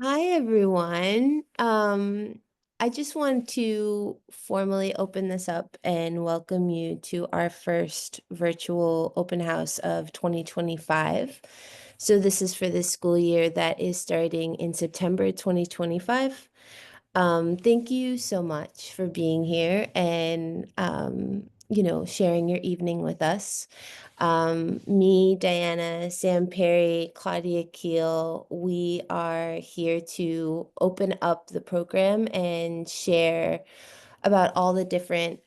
Hi, everyone. I just want to formally open this up and welcome you to our first virtual open house of 2025. So this is for the school year that is starting in September 2025. Thank you so much for being here and sharing your evening with us. Me, Diana, Sam Perry, Claudia Keel, we are here to open up the program and share about all the different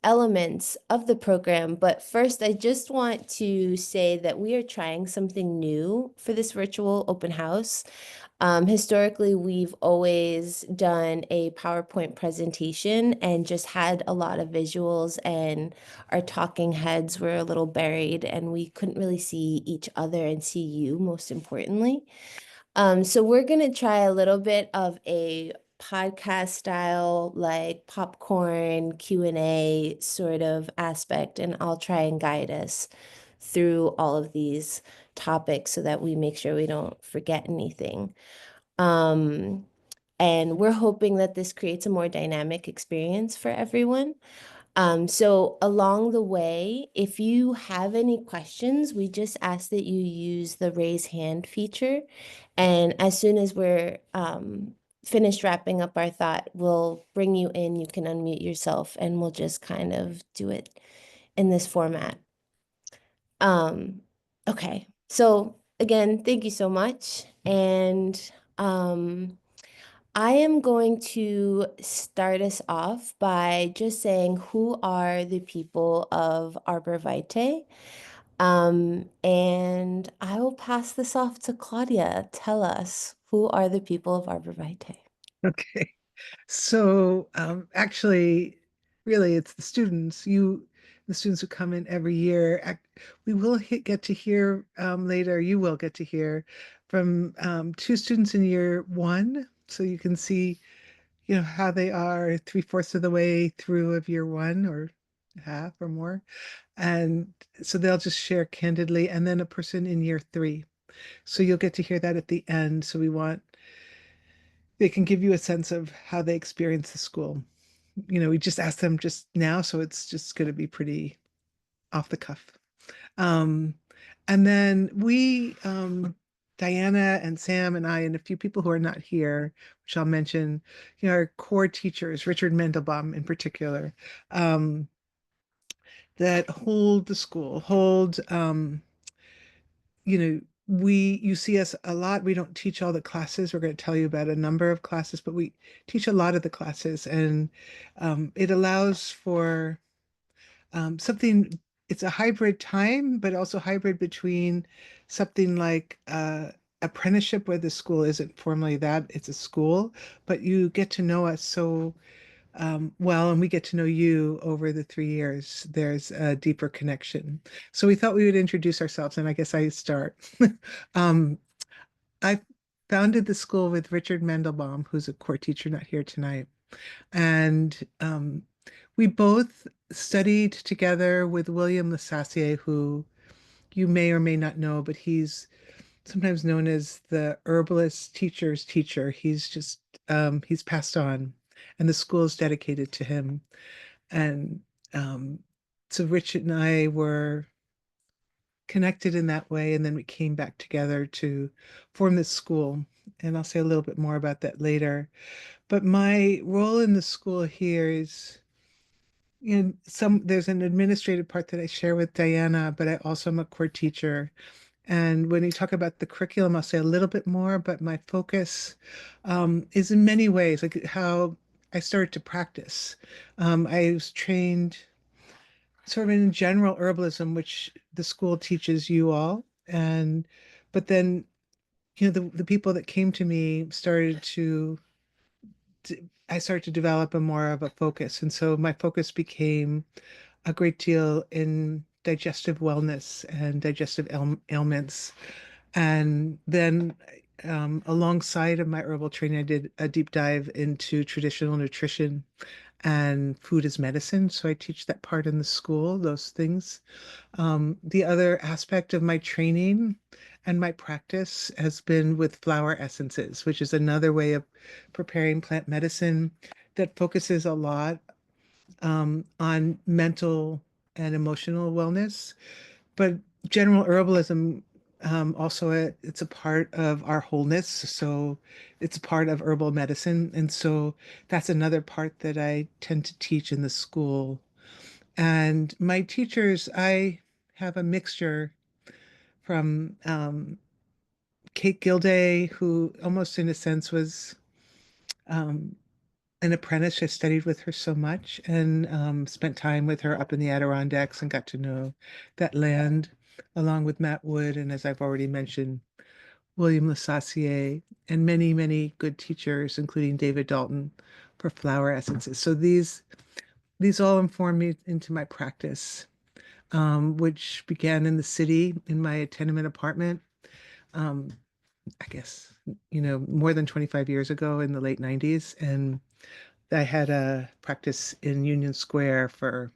elements of the program. But first, I just want to say that we are trying something new for this virtual open house. Historically, we've always done a PowerPoint presentation and just had a lot of visuals, and our talking heads were a little buried, and we couldn't really see each other and see you, most importantly. So we're gonna try a little bit of a podcast style, like popcorn Q&A sort of aspect, and I'll try and guide us through all of these topics so that we make sure we don't forget anything. Um, and we're hoping that this creates a more dynamic experience for everyone. So along the way, if you have any questions, we just ask that you use the raise hand feature. And as soon as we're finished wrapping up our thought, we'll bring you in. You can unmute yourself and we'll just kind of do it in this format. Um, okay. So again, thank you so much. And um, I am going to start us off by just saying who are the people of ArborVitae. And I will pass this off to Claudia. Tell us, who are the people of ArborVitae? Okay. Actually, really, it's the students who come in every year. We will get to hear later, you will get to hear from two students in year one. So you can see, how they are three-fourths of the way through of year one or half or more. And so they'll just share candidly, and then a person in year three. So you'll get to hear that at the end. They can give you a sense of how they experience the school. We just asked them just now, so it's just going to be pretty off the cuff. Um, and then Diana and Sam and I, and a few people who are not here, which I'll mention, our core teachers, Richard Mendelbaum in particular, um, that hold the school, you see us a lot. We don't teach all the classes. We're going to tell you about a number of classes, but we teach a lot of the classes, and it allows for something. It's a hybrid time, but also hybrid between something like apprenticeship, where the school isn't formally that, it's a school, but you get to know us so well, and we get to know you over the 3 years. There's a deeper connection. So we thought we would introduce ourselves, and I guess I start. Um, I founded the school with Richard Mendelbaum, who's a core teacher, not here tonight. And we both studied together with William Lasassier, who you may or may not know, but he's sometimes known as the herbalist teacher's teacher. He's passed on, and the school is dedicated to him. And um, so Richard and I were connected in that way, and then we came back together to form this school. And I'll say a little bit more about that later. But my role in the school here is, there's an administrative part that I share with Diana, but I also am a core teacher. And when you talk about the curriculum, I'll say a little bit more, but my focus is in many ways, like how I started to practice. I was trained sort of in general herbalism, which the school teaches you all. But then, the people that came to me I started to develop a more of a focus. And so my focus became a great deal in digestive wellness and digestive ailments. And then alongside of my herbal training, I did a deep dive into traditional nutrition and food as medicine. So I teach that part in the school, those things. The other aspect of my training And my practice has been with flower essences, which is another way of preparing plant medicine that focuses a lot on mental and emotional wellness. But general herbalism also it's a part of our wholeness. So it's a part of herbal medicine. And so that's another part that I tend to teach in the school. And my teachers, I have a mixture from Kate Gilday, who almost in a sense was um, an apprentice. I studied with her so much and spent time with her up in the Adirondacks and got to know that land, along with Matt Wood. And as I've already mentioned, William Lasassier and many, many good teachers, including David Dalton for flower essences. So these all inform me into my practice, which began in the city in my tenement apartment. Um, I guess, more than 25 years ago in the late 90s. And I had a practice in Union Square for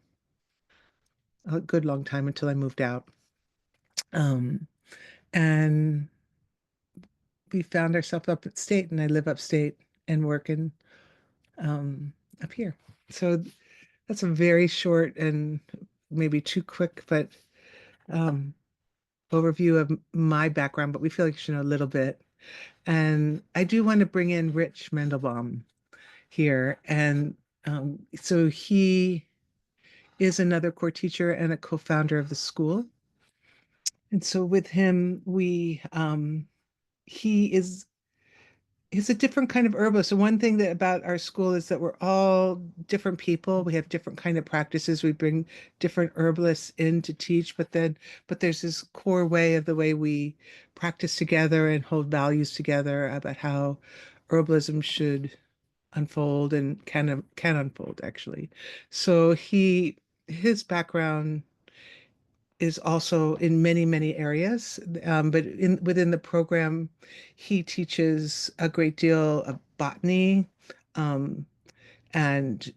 a good long time until I moved out. Um, and we found ourselves upstate, and I live upstate and working up here. So that's a very short and maybe too quick, but um, overview of my background. But we feel like you should know a little bit. And I do want to bring in Rich Mendelbaum here. And so he is another core teacher and a co-founder of the school. And so with him, he is he's a different kind of herbalist. So one thing that about our school is that we're all different people. We have different kind of practices. We bring different herbalists in to teach, but there's this core way of the way we practice together and hold values together about how herbalism should unfold and can unfold actually. So his background is also in many, many areas. But within the program, he teaches a great deal of botany, um, and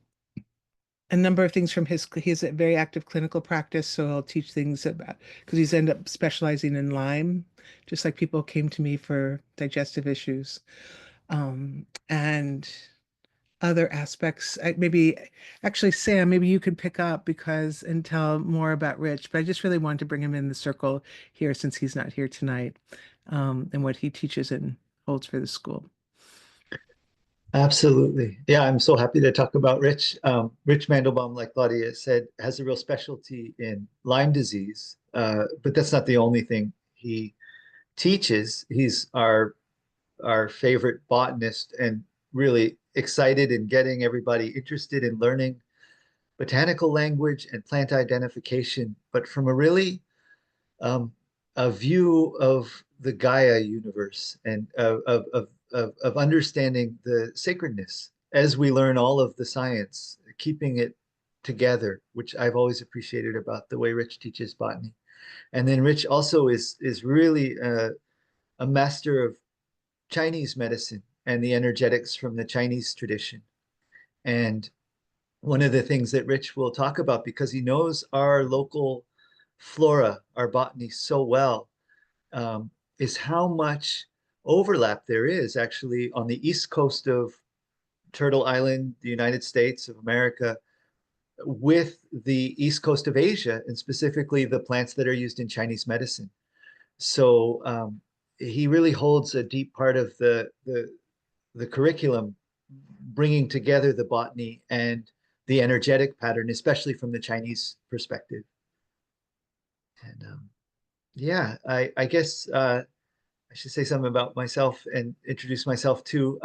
a number of things from he has a very active clinical practice. So he'll teach things about, because he's ended up specializing in Lyme, just like people came to me for digestive issues. And other aspects. Maybe actually, Sam, maybe you could pick up because and tell more about Rich. But I just really wanted to bring him in the circle here since he's not here tonight, and what he teaches and holds for the school. Absolutely. Yeah, I'm so happy to talk about Rich. Rich Mandelbaum, like Claudia said, has a real specialty in Lyme disease, but that's not the only thing he teaches. He's our favorite botanist and really excited in getting everybody interested in learning botanical language and plant identification, but from a really um, a view of the Gaia universe and of understanding the sacredness as we learn all of the science, keeping it together, which I've always appreciated about the way Rich teaches botany. And then Rich also is really a master of Chinese medicine and the energetics from the Chinese tradition. And one of the things that Rich will talk about, because he knows our local flora, our botany so well, is how much overlap there is actually on the east coast of Turtle Island, the United States of America, with the east coast of Asia, and specifically the plants that are used in Chinese medicine. So he really holds a deep part of the curriculum, bringing together the botany and the energetic pattern, especially from the Chinese perspective. And yeah, I guess I should say something about myself and introduce myself too.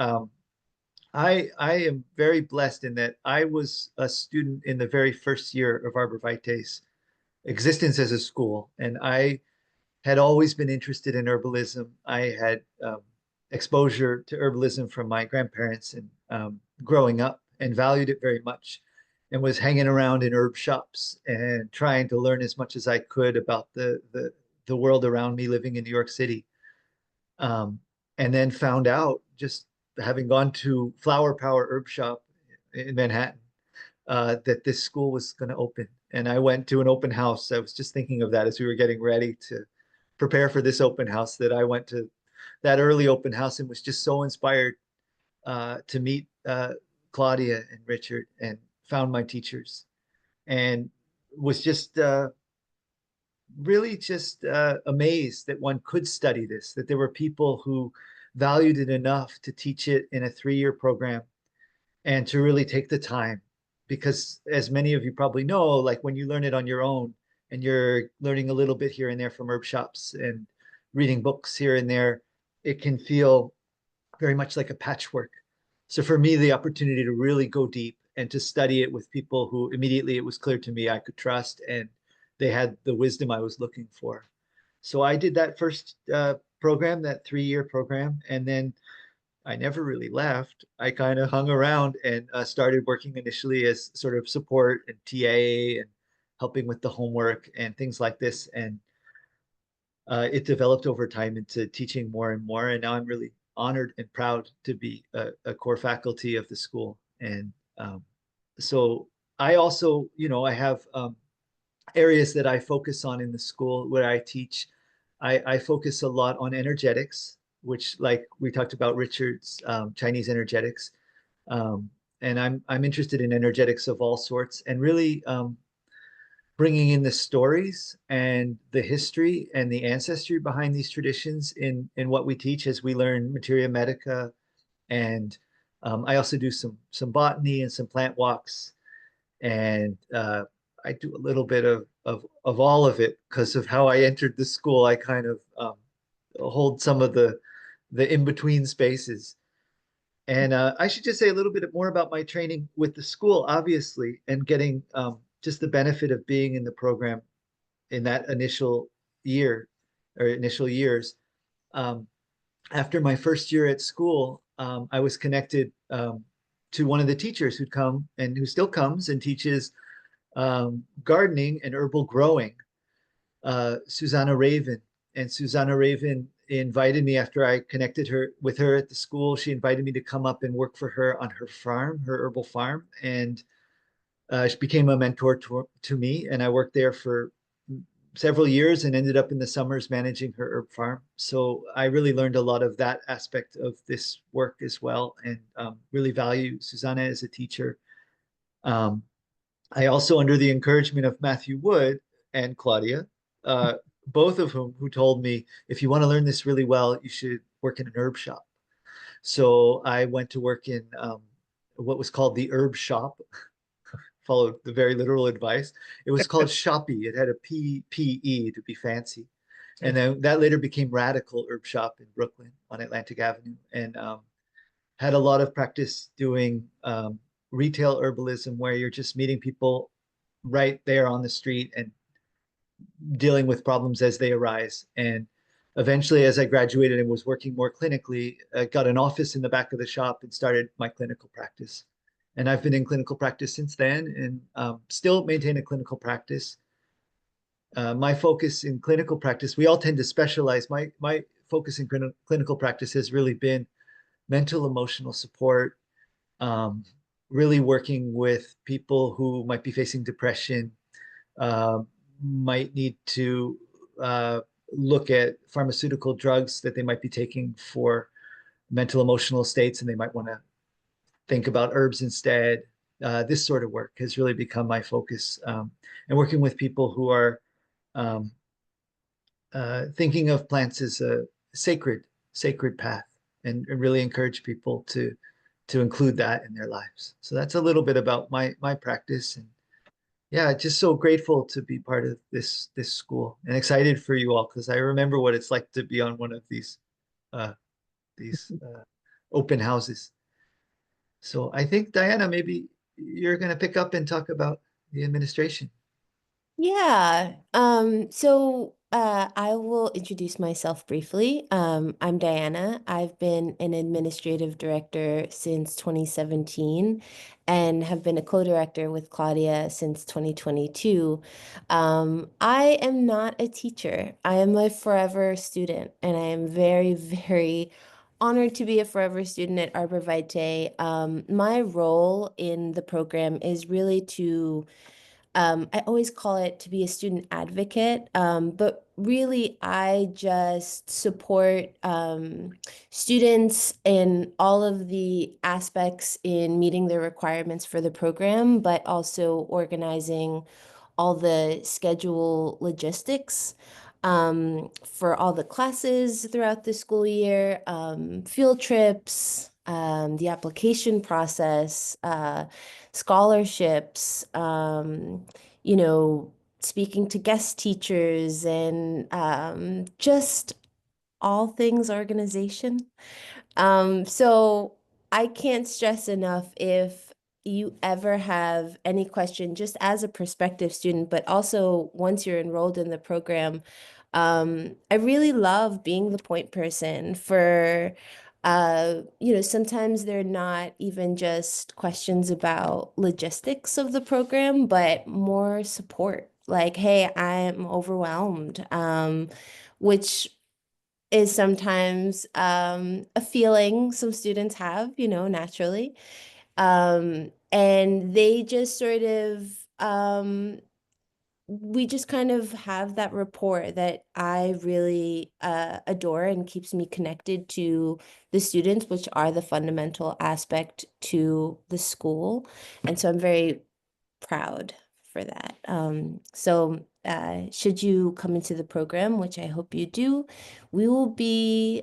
I am very blessed in that I was a student in the very first year of ArborVitae's existence as a school, and I had always been interested in herbalism. I had exposure to herbalism from my grandparents and growing up, and valued it very much, and was hanging around in herb shops and trying to learn as much as I could about the world around me living in New York City. Um, and then found out, just having gone to Flower Power Herb Shop in Manhattan, that this school was going to open. And I went to an open house. I was just thinking of that as we were getting ready prepare for this open house that I went to that early open house and was just so inspired to meet Claudia and Richard and found my teachers and was just really just amazed that one could study this, that there were people who valued it enough to teach it in a 3-year program and to really take the time. Because as many of you probably know, like when you learn it on your own and you're learning a little bit here and there from herb shops and reading books here and there, it can feel very much like a patchwork. So for me, the opportunity to really go deep and to study it with people who immediately it was clear to me I could trust and they had the wisdom I was looking for. So I did that first program, that 3-year program, and then I never really left. I kind of hung around and started working initially as sort of support and TA and helping with the homework and things like this. And it developed over time into teaching more and more. And now I'm really honored and proud to be a core faculty of the school. And so I also, I have areas that I focus on in the school where I teach. I focus a lot on energetics, which, like we talked about, Richard's Chinese energetics, um, and I'm interested in energetics of all sorts, and really bringing in the stories and the history and the ancestry behind these traditions in what we teach as we learn materia medica, and I also do some botany and some plant walks, and I do a little bit of all of it because of how I entered the school. I kind of hold some of the in-between spaces. And I should just say a little bit more about my training with the school, obviously, and getting just the benefit of being in the program in that initial year or initial years. Um, After my first year at school, I was connected to one of the teachers who'd come and who still comes and teaches gardening and herbal growing, Susanna Raven. And Susanna Raven invited me after I connected her with her at the school. She invited me to come up and work for her on her farm, her herbal farm, and she became a mentor to me. And I worked there for several years and ended up in the summers managing her herb farm. So I really learned a lot of that aspect of this work as well, and really value Susanna as a teacher. Um, I also, under the encouragement of Matthew Wood and Claudia, uh, both of who told me, if you want to learn this really well, you should work in an herb shop. So I went to work in what was called the herb shop, followed the very literal advice. It was called Shoppy. It had a PPE to be fancy. And then that later became Radical Herb Shop in Brooklyn on Atlantic Avenue, and had a lot of practice doing retail herbalism where you're just meeting people right there on the street and dealing with problems as they arise. And eventually, as I graduated and was working more clinically, I got an office in the back of the shop and started my clinical practice. And I've been in clinical practice since then and still maintain a clinical practice. My focus in clinical practice, we all tend to specialize. My focus in clinical practice has really been mental emotional support, um, really working with people who might be facing depression, uh, might need to uh, look at pharmaceutical drugs that they might be taking for mental emotional states, and they might want to think about herbs instead. This sort of work has really become my focus, and working with people who are um, thinking of plants as a sacred path, and really encourage people to include that in their lives. So that's a little bit about my practice, and yeah, just so grateful to be part of this school and excited for you all because I remember what it's like to be on one of uh, these open houses. So I think Diana, maybe you're going to pick up and talk about the administration. Yeah. I will introduce myself briefly. I'm Diana. I've been an administrative director since 2017 and have been a co-director with Claudia since 2022. I am not a teacher. I am a forever student, and I am very, very honored to be a forever student at ArborVitae. My role in the program is really to I always call it to be a student advocate, but really I just support students in all of the aspects in meeting their requirements for the program, but also organizing all the schedule logistics for all the classes throughout the school year, field trips, the application process, scholarships, you know, speaking to guest teachers, and just all things organization. So I can't stress enough, if you ever have any question, just as a prospective student, but also once you're enrolled in the program, I really love being the point person for, sometimes they're not even just questions about logistics of the program, but more support. Like, hey, I'm overwhelmed, which is sometimes a feeling some students have, naturally. And they just sort of, we just kind of have that rapport that I really adore and keeps me connected to the students, which are the fundamental aspect to the school. And so I'm very proud for that. Should you come into the program, which I hope you do, we will be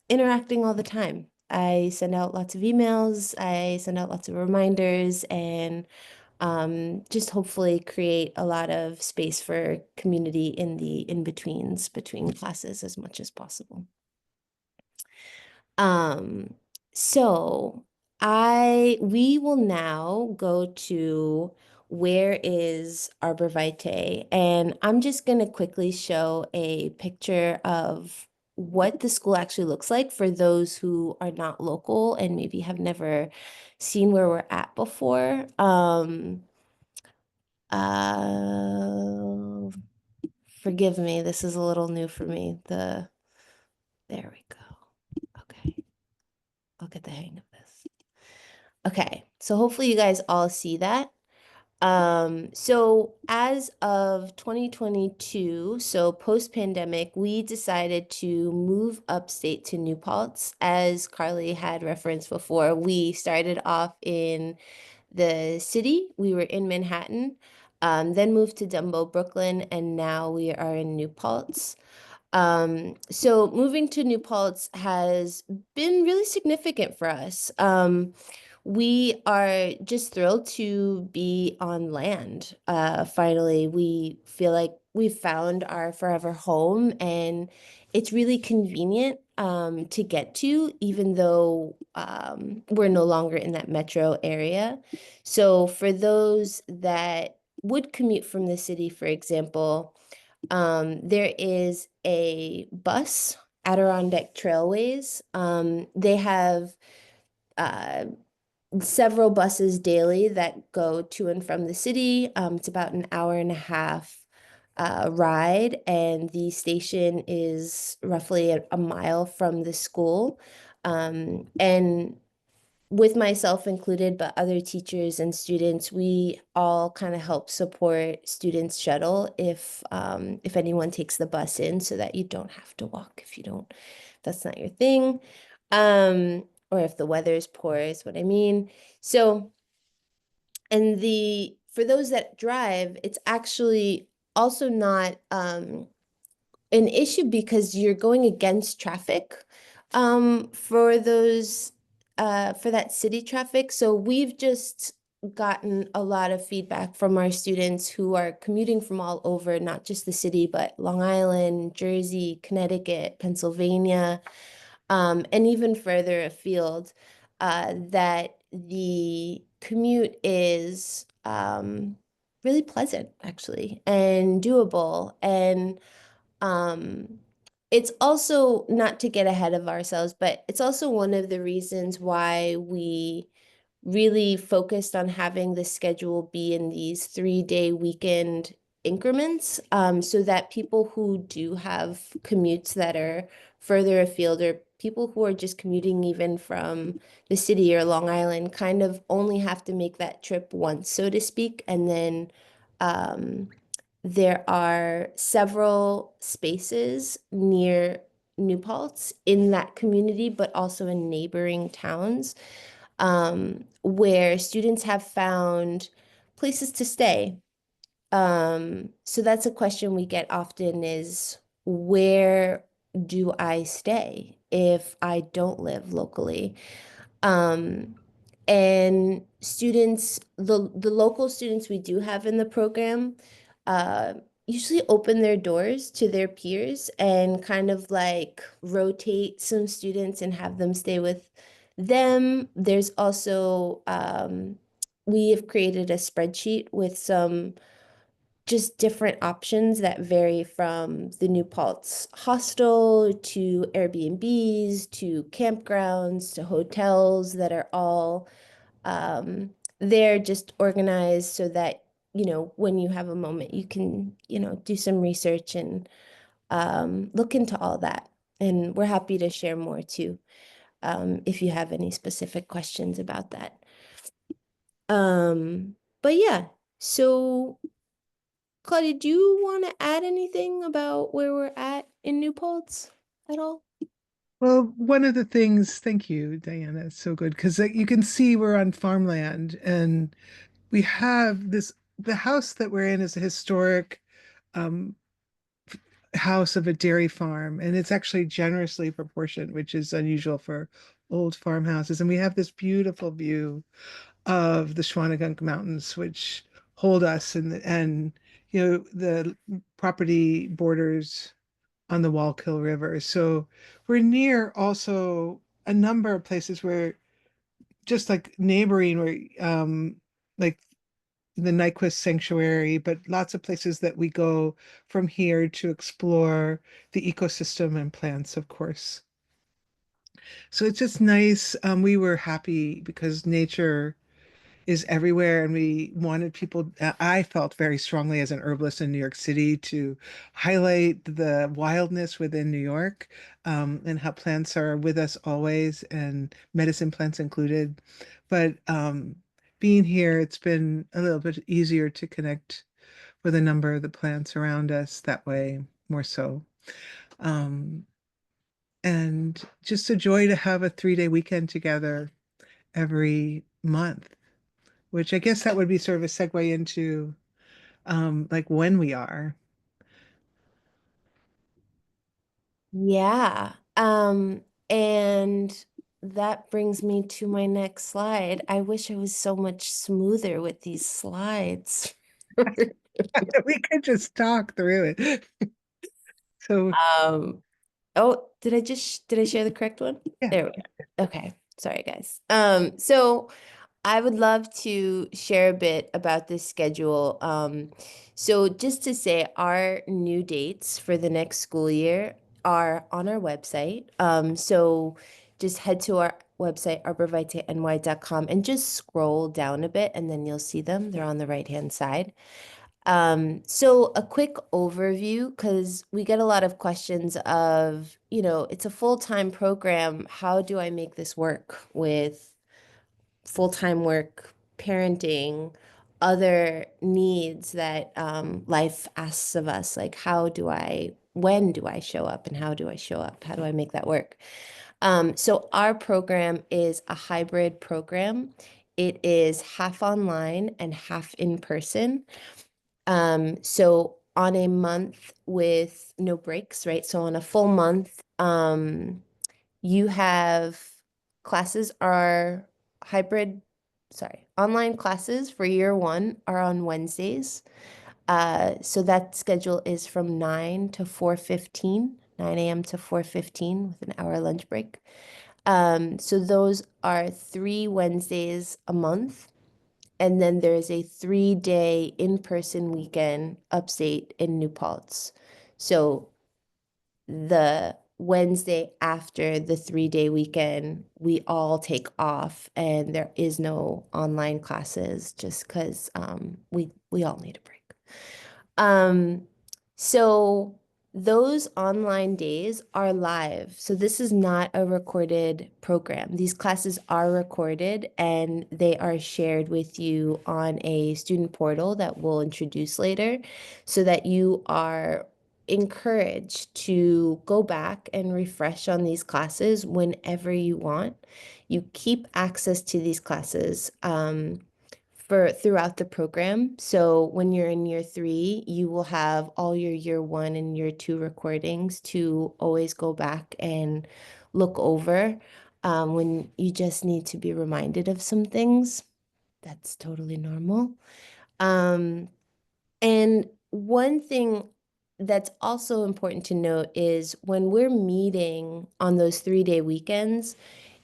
interacting all the time. I send out lots of emails, I send out lots of reminders, and just hopefully create a lot of space for community in the in-betweens between classes as much as possible. Um, so we will now go to where is ArborVitae, and I'm just gonna quickly show a picture of what the school actually looks like for those who are not local and maybe have never seen where we're at before. Uh, Forgive me, this is a little new for me. There we go. Okay. I'll get the hang of this. Okay, so hopefully you guys all see that. So as of 2022, so post-pandemic, we decided to move upstate to New Paltz. As Carly had referenced before, we started off in the city. We were in Manhattan, then moved to Dumbo, Brooklyn, and now we are in New Paltz. So moving to New Paltz has been really significant for us. We are just thrilled to be on land. Finally, we feel like we've found our forever home, and it's really convenient to get to, even though we're no longer in that metro area. So for those that would commute from the city, for example, there is a bus, Adirondack Trailways. They have uh, several buses daily that go to and from the city. It's about an hour and a half ride, and the station is roughly a mile from the school. And with myself included, but other teachers and students, we all kind of help support students' shuttle if anyone takes the bus in, so that you don't have to walk if you don't, that's not your thing. Or if the weather is poor is what I mean. So, and for those that drive, it's actually also not an issue, because you're going against traffic for those for that city traffic. So we've just gotten a lot of feedback from our students who are commuting from all over, not just the city, but Long Island, Jersey, Connecticut, Pennsylvania, and even further afield, that the commute is really pleasant, actually, and doable. And um, it's also, not to get ahead of ourselves, but it's also one of the reasons why we really focused on having the schedule be in these 3-day weekend increments, so that people who do have commutes that are further afield, or people who are just commuting even from the city or Long Island kind of only have to make that trip once, so to speak. And then there are several spaces near New Paltz in that community, but also in neighboring towns, where students have found places to stay. So that's a question we get often is, where do I stay if I don't live locally? Um, and students, the local students we do have in the program, uh, usually open their doors to their peers and kind of like rotate some students and have them stay with them. There's also, we have created a spreadsheet with some just different options that vary from the New Paltz hostel to Airbnbs to campgrounds to hotels that are all they're just organized so that, when you have a moment, you can, do some research and look into all that. And we're happy to share more too, if you have any specific questions about that. But yeah, so Claudia, do you want to add anything about where we're at in New Paltz at all? Well, one of the things, thank you, Diana, it's so good because you can see we're on farmland and we have the house that we're in is a historic um, house of a dairy farm, and it's actually generously proportioned, which is unusual for old farmhouses. And we have this beautiful view of the Schwanegunk Mountains, which hold us, and the property borders on the Wallkill River. So we're near also a number of places where just like neighboring, where like the Nyquist Sanctuary, but lots of places that we go from here to explore the ecosystem and plants, of course. So it's just nice. We were happy because nature is everywhere, and we wanted people. I felt very strongly as an herbalist in New York City to highlight the wildness within New York, and how plants are with us always, and medicine plants included. But being here, it's been a little bit easier to connect with a number of the plants around us that way, more so. Um, and just a joy to have a 3-day weekend together every month, which I guess that would be sort of a segue into like when we are. Yeah. And that brings me to my next slide. I wish I was so much smoother with these slides. We could just talk through it. So Um, oh, did I share the correct one? yeah. There we go. Okay. Sorry, guys. So I would love to share a bit about this schedule. So just to say, our new dates for the next school year are on our website. So just head to our website, arborvitaeny.com, and just scroll down a bit, and then you'll see them. They're on the right-hand side. So a quick overview, because we get a lot of questions of, it's a full-time program. How do I make this work with full-time work, parenting, other needs that life asks of us? Like, when do I show up and how do I show up? How do I make that work? So our program is a hybrid program. It is half online and half in person. So on a month with no breaks, right? So on a full month, you have classes are hybrid, sorry, online classes for year one are on Wednesdays. So that schedule is from 9 to 4:15, 9 a.m. to 4:15 with an hour lunch break. So those are 3 Wednesdays a month. And then there's a 3-day in-person weekend upstate in New Paltz. So the Wednesday after the 3-day weekend, we all take off and there is no online classes just because we all need a break. Um, so Those online days are live. So this is not a recorded program. These classes are recorded and they are shared with you on a student portal that we'll introduce later so that you are encouraged to go back and refresh on these classes whenever you want. You keep access to these classes. For throughout the program. So when you're in year three, you will have all your year one and year two recordings to always go back and look over when you just need to be reminded of some things. That's totally normal. Um, and one thing that's also important to note is when we're meeting on those 3-day weekends,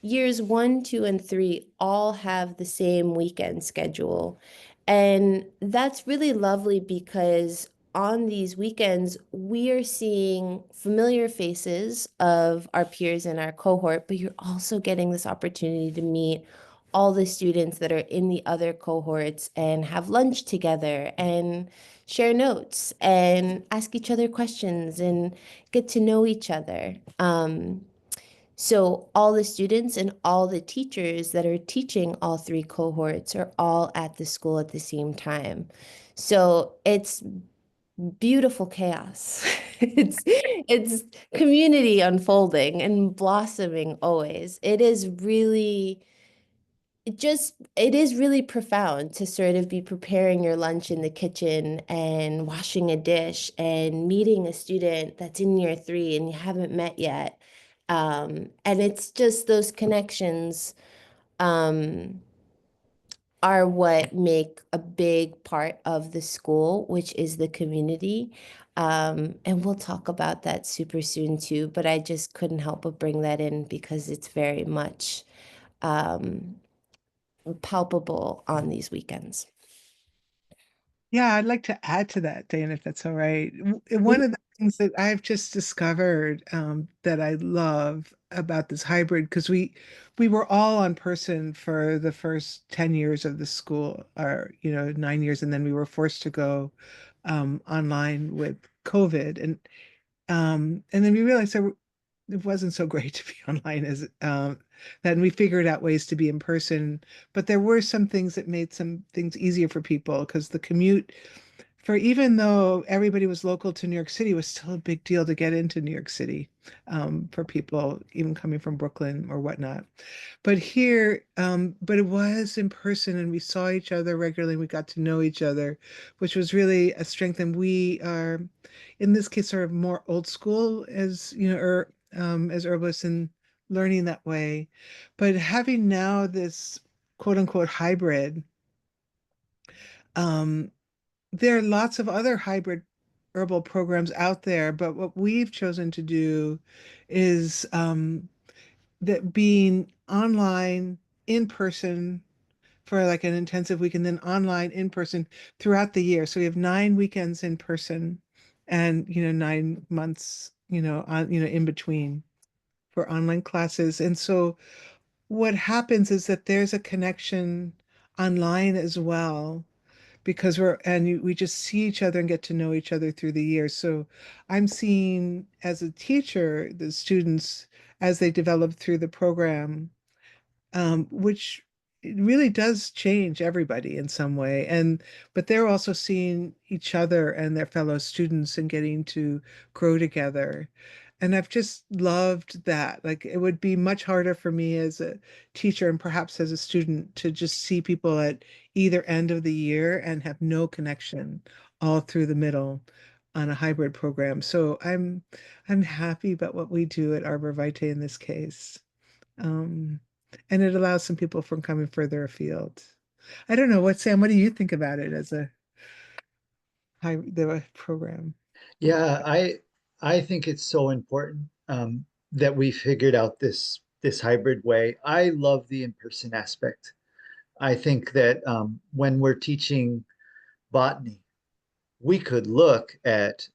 years one, two, and three all have the same weekend schedule. And that's really lovely because on these weekends, we are seeing familiar faces of our peers in our cohort, but you're also getting this opportunity to meet all the students that are in the other cohorts and have lunch together and share notes and ask each other questions and get to know each other. So all the students and all the teachers that are teaching all three cohorts are all at the school at the same time. So it's beautiful chaos. It's community unfolding and blossoming always. It is really profound to sort of be preparing your lunch in the kitchen and washing a dish and meeting a student that's in year three and you haven't met yet. And it's just those connections um, are what make a big part of the school, which is the community. And we'll talk about that super soon too, but I just couldn't help but bring that in because it's very much um, palpable on these weekends. Yeah, I'd like to add to that, Dan, if that's all right. One Mhm. of the things that I've just discovered that I love about this hybrid, because we were all on person for the first 10 years of the school, or 9 years, and then we were forced to go online with COVID, and then we realized that it wasn't so great to be online as then we figured out ways to be in person, but there were some things that made some things easier for people because the commute, for even though everybody was local to New York City, was still a big deal to get into New York City for people even coming from Brooklyn or whatnot. But here, but it was in person and we saw each other regularly. We got to know each other, which was really a strength. And we are, in this case, sort of more old school as, as herbalists and learning that way. But having now this quote unquote hybrid, um, there are lots of other hybrid herbal programs out there, but what we've chosen to do is that being online, in person for like an intensive week, and then online, in person throughout the year. So we have 9 weekends in person, and 9 months, in between for online classes. And so what happens is that there's a connection online as well because we just see each other and get to know each other through the years. So I'm seeing as a teacher the students as they develop through the program, which it really does change everybody in some way. But they're also seeing each other and their fellow students and getting to grow together. And I've just loved that. Like it would be much harder for me as a teacher and perhaps as a student to just see people at either end of the year and have no connection all through the middle on a hybrid program. So I'm happy about what we do at ArborVitae in this case. Um, and it allows some people from coming further afield. I don't know Sam, what do you think about it as a the program? Yeah, I think it's so important that we figured out this hybrid way. I love the in-person aspect. I think that when we're teaching botany, we could look at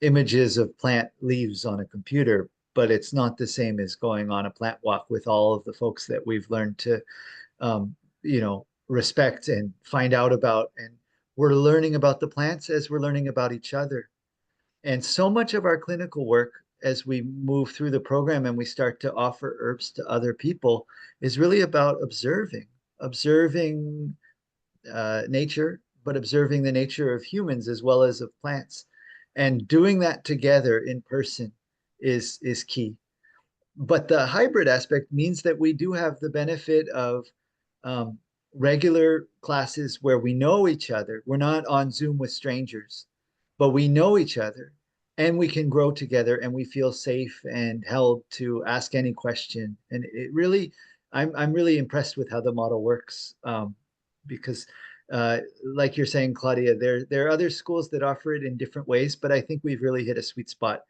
images of plant leaves on a computer, but it's not the same as going on a plant walk with all of the folks that we've learned to, respect and find out about. And we're learning about the plants as we're learning about each other. And so much of our clinical work as we move through the program and we start to offer herbs to other people is really about observing nature, but observing the nature of humans as well as of plants. And doing that together in person is key. But the hybrid aspect means that we do have the benefit of um, regular classes where we know each other. We're not on Zoom with strangers, but we know each other and we can grow together and we feel safe and held to ask any question. And it really, I'm really impressed with how the model works because like you're saying, Claudia, there are other schools that offer it in different ways, but I think we've really hit a sweet spot.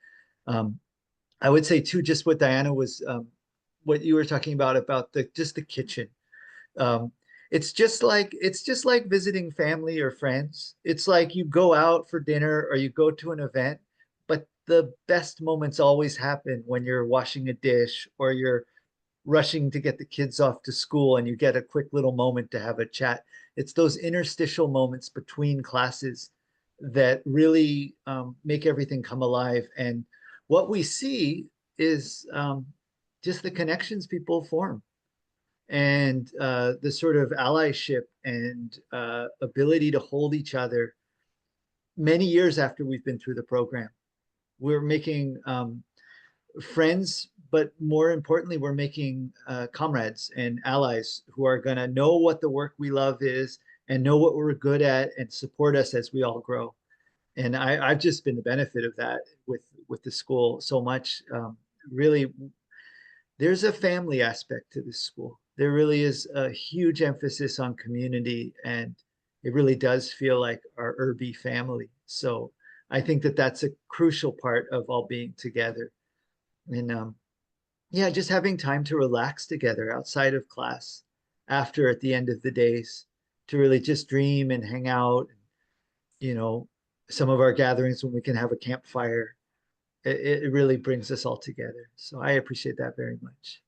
Um, I would say too, just what Diana was, what you were talking about the just the kitchen. Um, it's just like visiting family or friends. It's like you go out for dinner or you go to an event, but the best moments always happen when you're washing a dish or you're rushing to get the kids off to school and you get a quick little moment to have a chat. It's those interstitial moments between classes that really make everything come alive. And what we see is just the connections people form and the sort of allyship and ability to hold each other many years after we've been through the program. We're making friends, but more importantly, we're making comrades and allies who are going to know what the work we love is and know what we're good at and support us as we all grow. And I've just been the benefit of that with the school so much. Really, there's a family aspect to this school. There really is a huge emphasis on community, and it really does feel like our Irby family. So I think that that's a crucial part of all being together. And yeah, just having time to relax together outside of class after at the end of the days to really just dream and hang out. You know, some of our gatherings when we can have a campfire, it really brings us all together. So I appreciate that very much.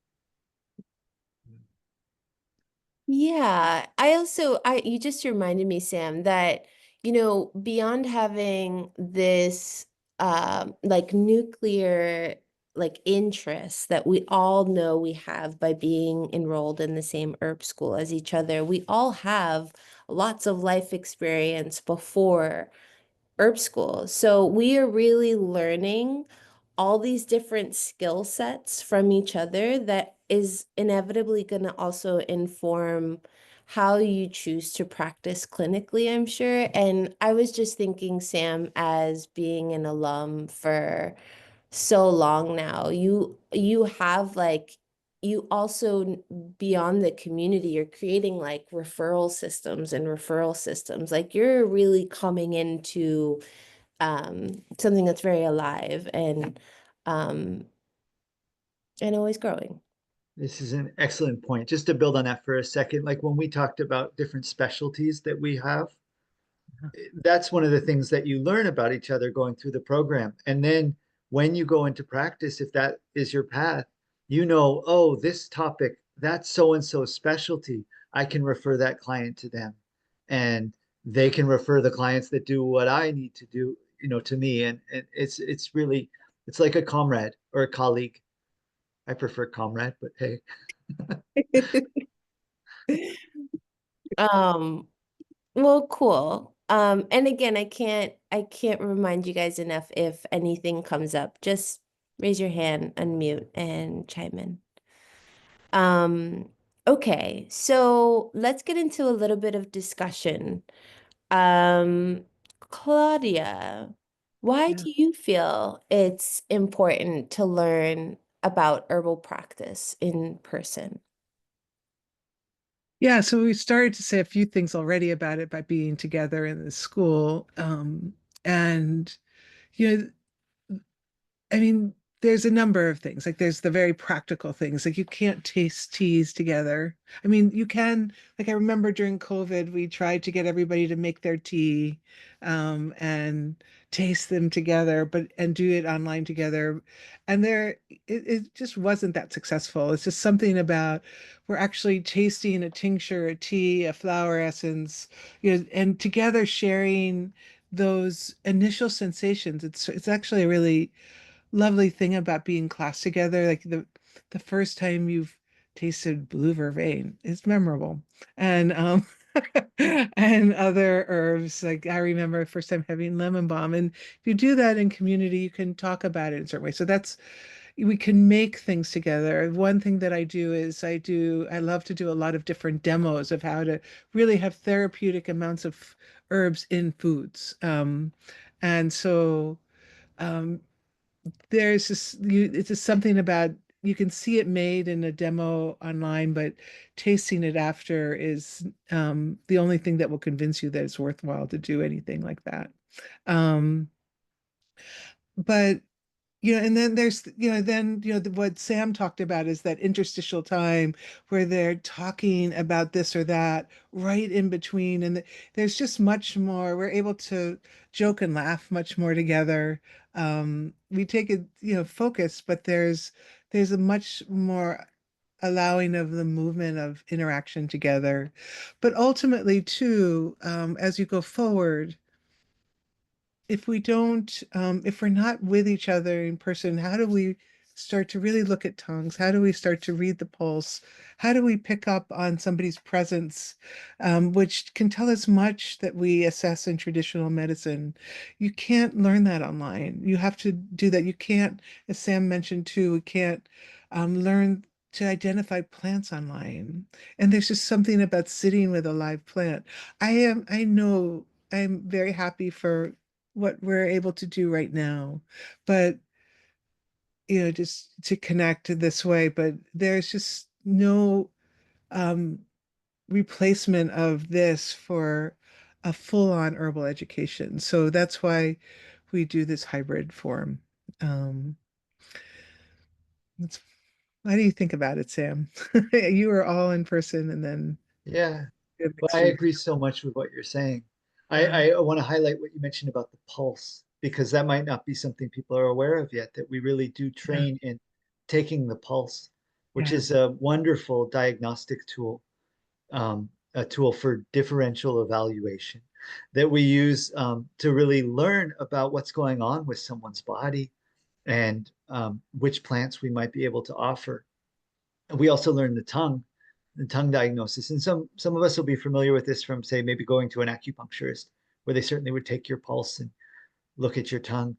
Yeah, I you just reminded me, Sam, that, beyond having this like nuclear like interests that we all know we have by being enrolled in the same herb school as each other, we all have lots of life experience before herb school. So we are really learning all these different skill sets from each other that is inevitably going to also inform how you choose to practice clinically, I'm sure. And I was just thinking, Sam, as being an alum for so long now, you have like you also beyond the community, you're creating like referral systems. Like you're really coming into something that's very alive um and always growing. This is an excellent point. Just to build on that for a second, like when we talked about different specialties that we have, that's one of the things that you learn about each other going through the program. And then when you go into practice, if that is your path, you know, oh, this topic, that's so and so specialty. I can refer that client to them. And they can refer the clients that do what I need to do, to me. And it's really it's like a comrade or a colleague. I prefer comrade, but hey. um well, cool. And again, I can't remind you guys enough, if anything comes up, just raise your hand, unmute, and chime in. um okay, so let's get into a little bit of discussion. Um, Claudia, why Yeah. do you feel it's important to learn about herbal practice in person? Yeah, so we started to say a few things already about it by being together in the school. And you know, I mean, there's a number of things. Like there's the very practical things. Like you can't taste teas together. I mean, you can, like I remember during COVID, we tried to get everybody to make their tea and taste them together, but and do it online together. And it just wasn't that successful. It's just something about we're actually tasting a tincture, a tea, a flower essence, and together sharing those initial sensations. It's actually a really lovely thing about being in class together. Like the first time you've tasted blue vervain is memorable. And and other herbs. Like I remember first time having lemon balm. And if you do that in community, you can talk about it in a certain way. So that's we can make things together. One thing that I do is I love to do a lot of different demos of how to really have therapeutic amounts of herbs in foods. And so um, there's it's just something about you can see it made in a demo online, but tasting it after is the only thing that will convince you that it's worthwhile to do anything like that. Um, but and then there's, what Sam talked about is that interstitial time where they're talking about this or that right in between. And there's just much more, we're able to joke and laugh much more together. We take it, focus, but there's a much more allowing of the movement of interaction together. But ultimately, too, as you go forward, if we don't, if we're not with each other in person, how do we start to really look at tongues? How do we start to read the pulse? How do we pick up on somebody's presence, which can tell us much that we assess in traditional medicine? You can't learn that online. You have to do that. You can't, as Sam mentioned too, we can't learn to identify plants online. And there's just something about sitting with a live plant. I know I'm very happy for what we're able to do right now. But, just to connect this way, but there's just no um, replacement of this for a full-on herbal education. So that's why we do this hybrid form. Um, that's, what do you think about it, Sam? You were all in person and then Yeah. a Well, I mixture. agree so much with what you're saying. Yeah. I want to highlight what you mentioned about the pulse, because that might not be something people are aware of yet, that we really do Yeah. train in taking the pulse, which Yeah. is a wonderful diagnostic tool, a tool for differential evaluation that we use to really learn about what's going on with someone's body and which plants we might be able to offer. And we also learn the tongue diagnosis. And some of us will be familiar with this from, say, maybe going to an acupuncturist, where they certainly would take your pulse and look at your tongue.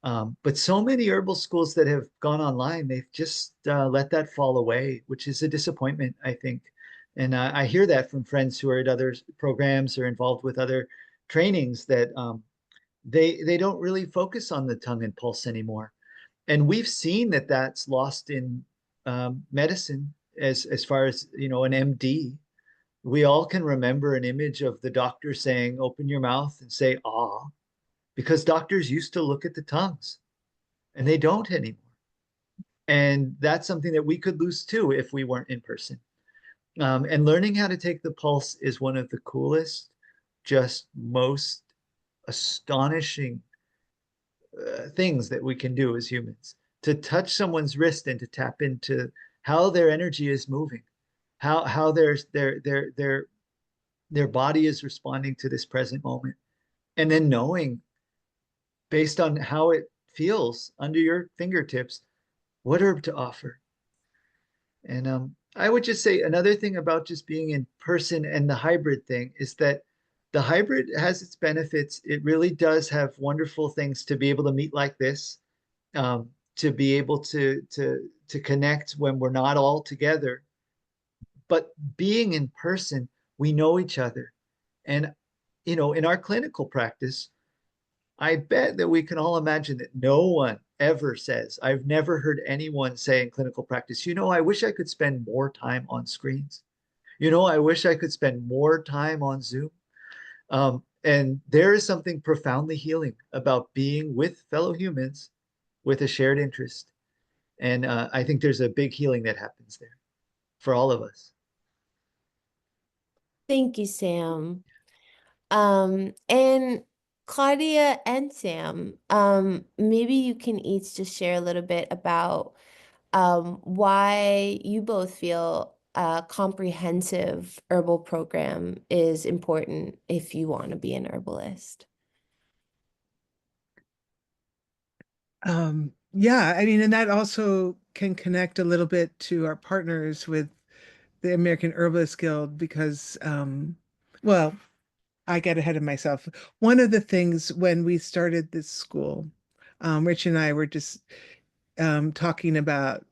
But so many herbal schools that have gone online, they've just let that fall away, which is a disappointment, I think. And I hear that from friends who are at other programs or involved with other trainings that they don't really focus on the tongue and pulse anymore. And we've seen that that's lost in medicine as far as an MD. We all can remember an image of the doctor saying, "Open your mouth and say ah," because doctors used to look at the tongues, and they don't anymore. And that's something that we could lose too if we weren't in person. And learning how to take the pulse is one of the coolest, just most astonishing things that we can do as humans, to touch someone's wrist and to tap into how their energy is moving, how their body is responding to this present moment, and then knowing based on how it feels under your fingertips what herb to offer. And I would just say another thing about just being in person and the hybrid thing is that the hybrid has its benefits. It really does have wonderful things to be able to meet like this, to be able to connect when we're not all together. But being in person, we know each other. And in our clinical practice, I bet that we can all imagine that no one ever says, I've never heard anyone say in clinical practice, I wish I could spend more time on screens. I wish I could spend more time on Zoom. And there is something profoundly healing about being with fellow humans with a shared interest. And I think there's a big healing that happens there for all of us. Thank you, Sam. And Claudia and Sam, maybe you can each just share a little bit about why you both feel a comprehensive herbal program is important if you want to be an herbalist. Yeah, I mean, and that also can connect a little bit to our partners with the American Herbalist Guild because, well, I get ahead of myself. One of the things when we started this school, Rich and I were just talking about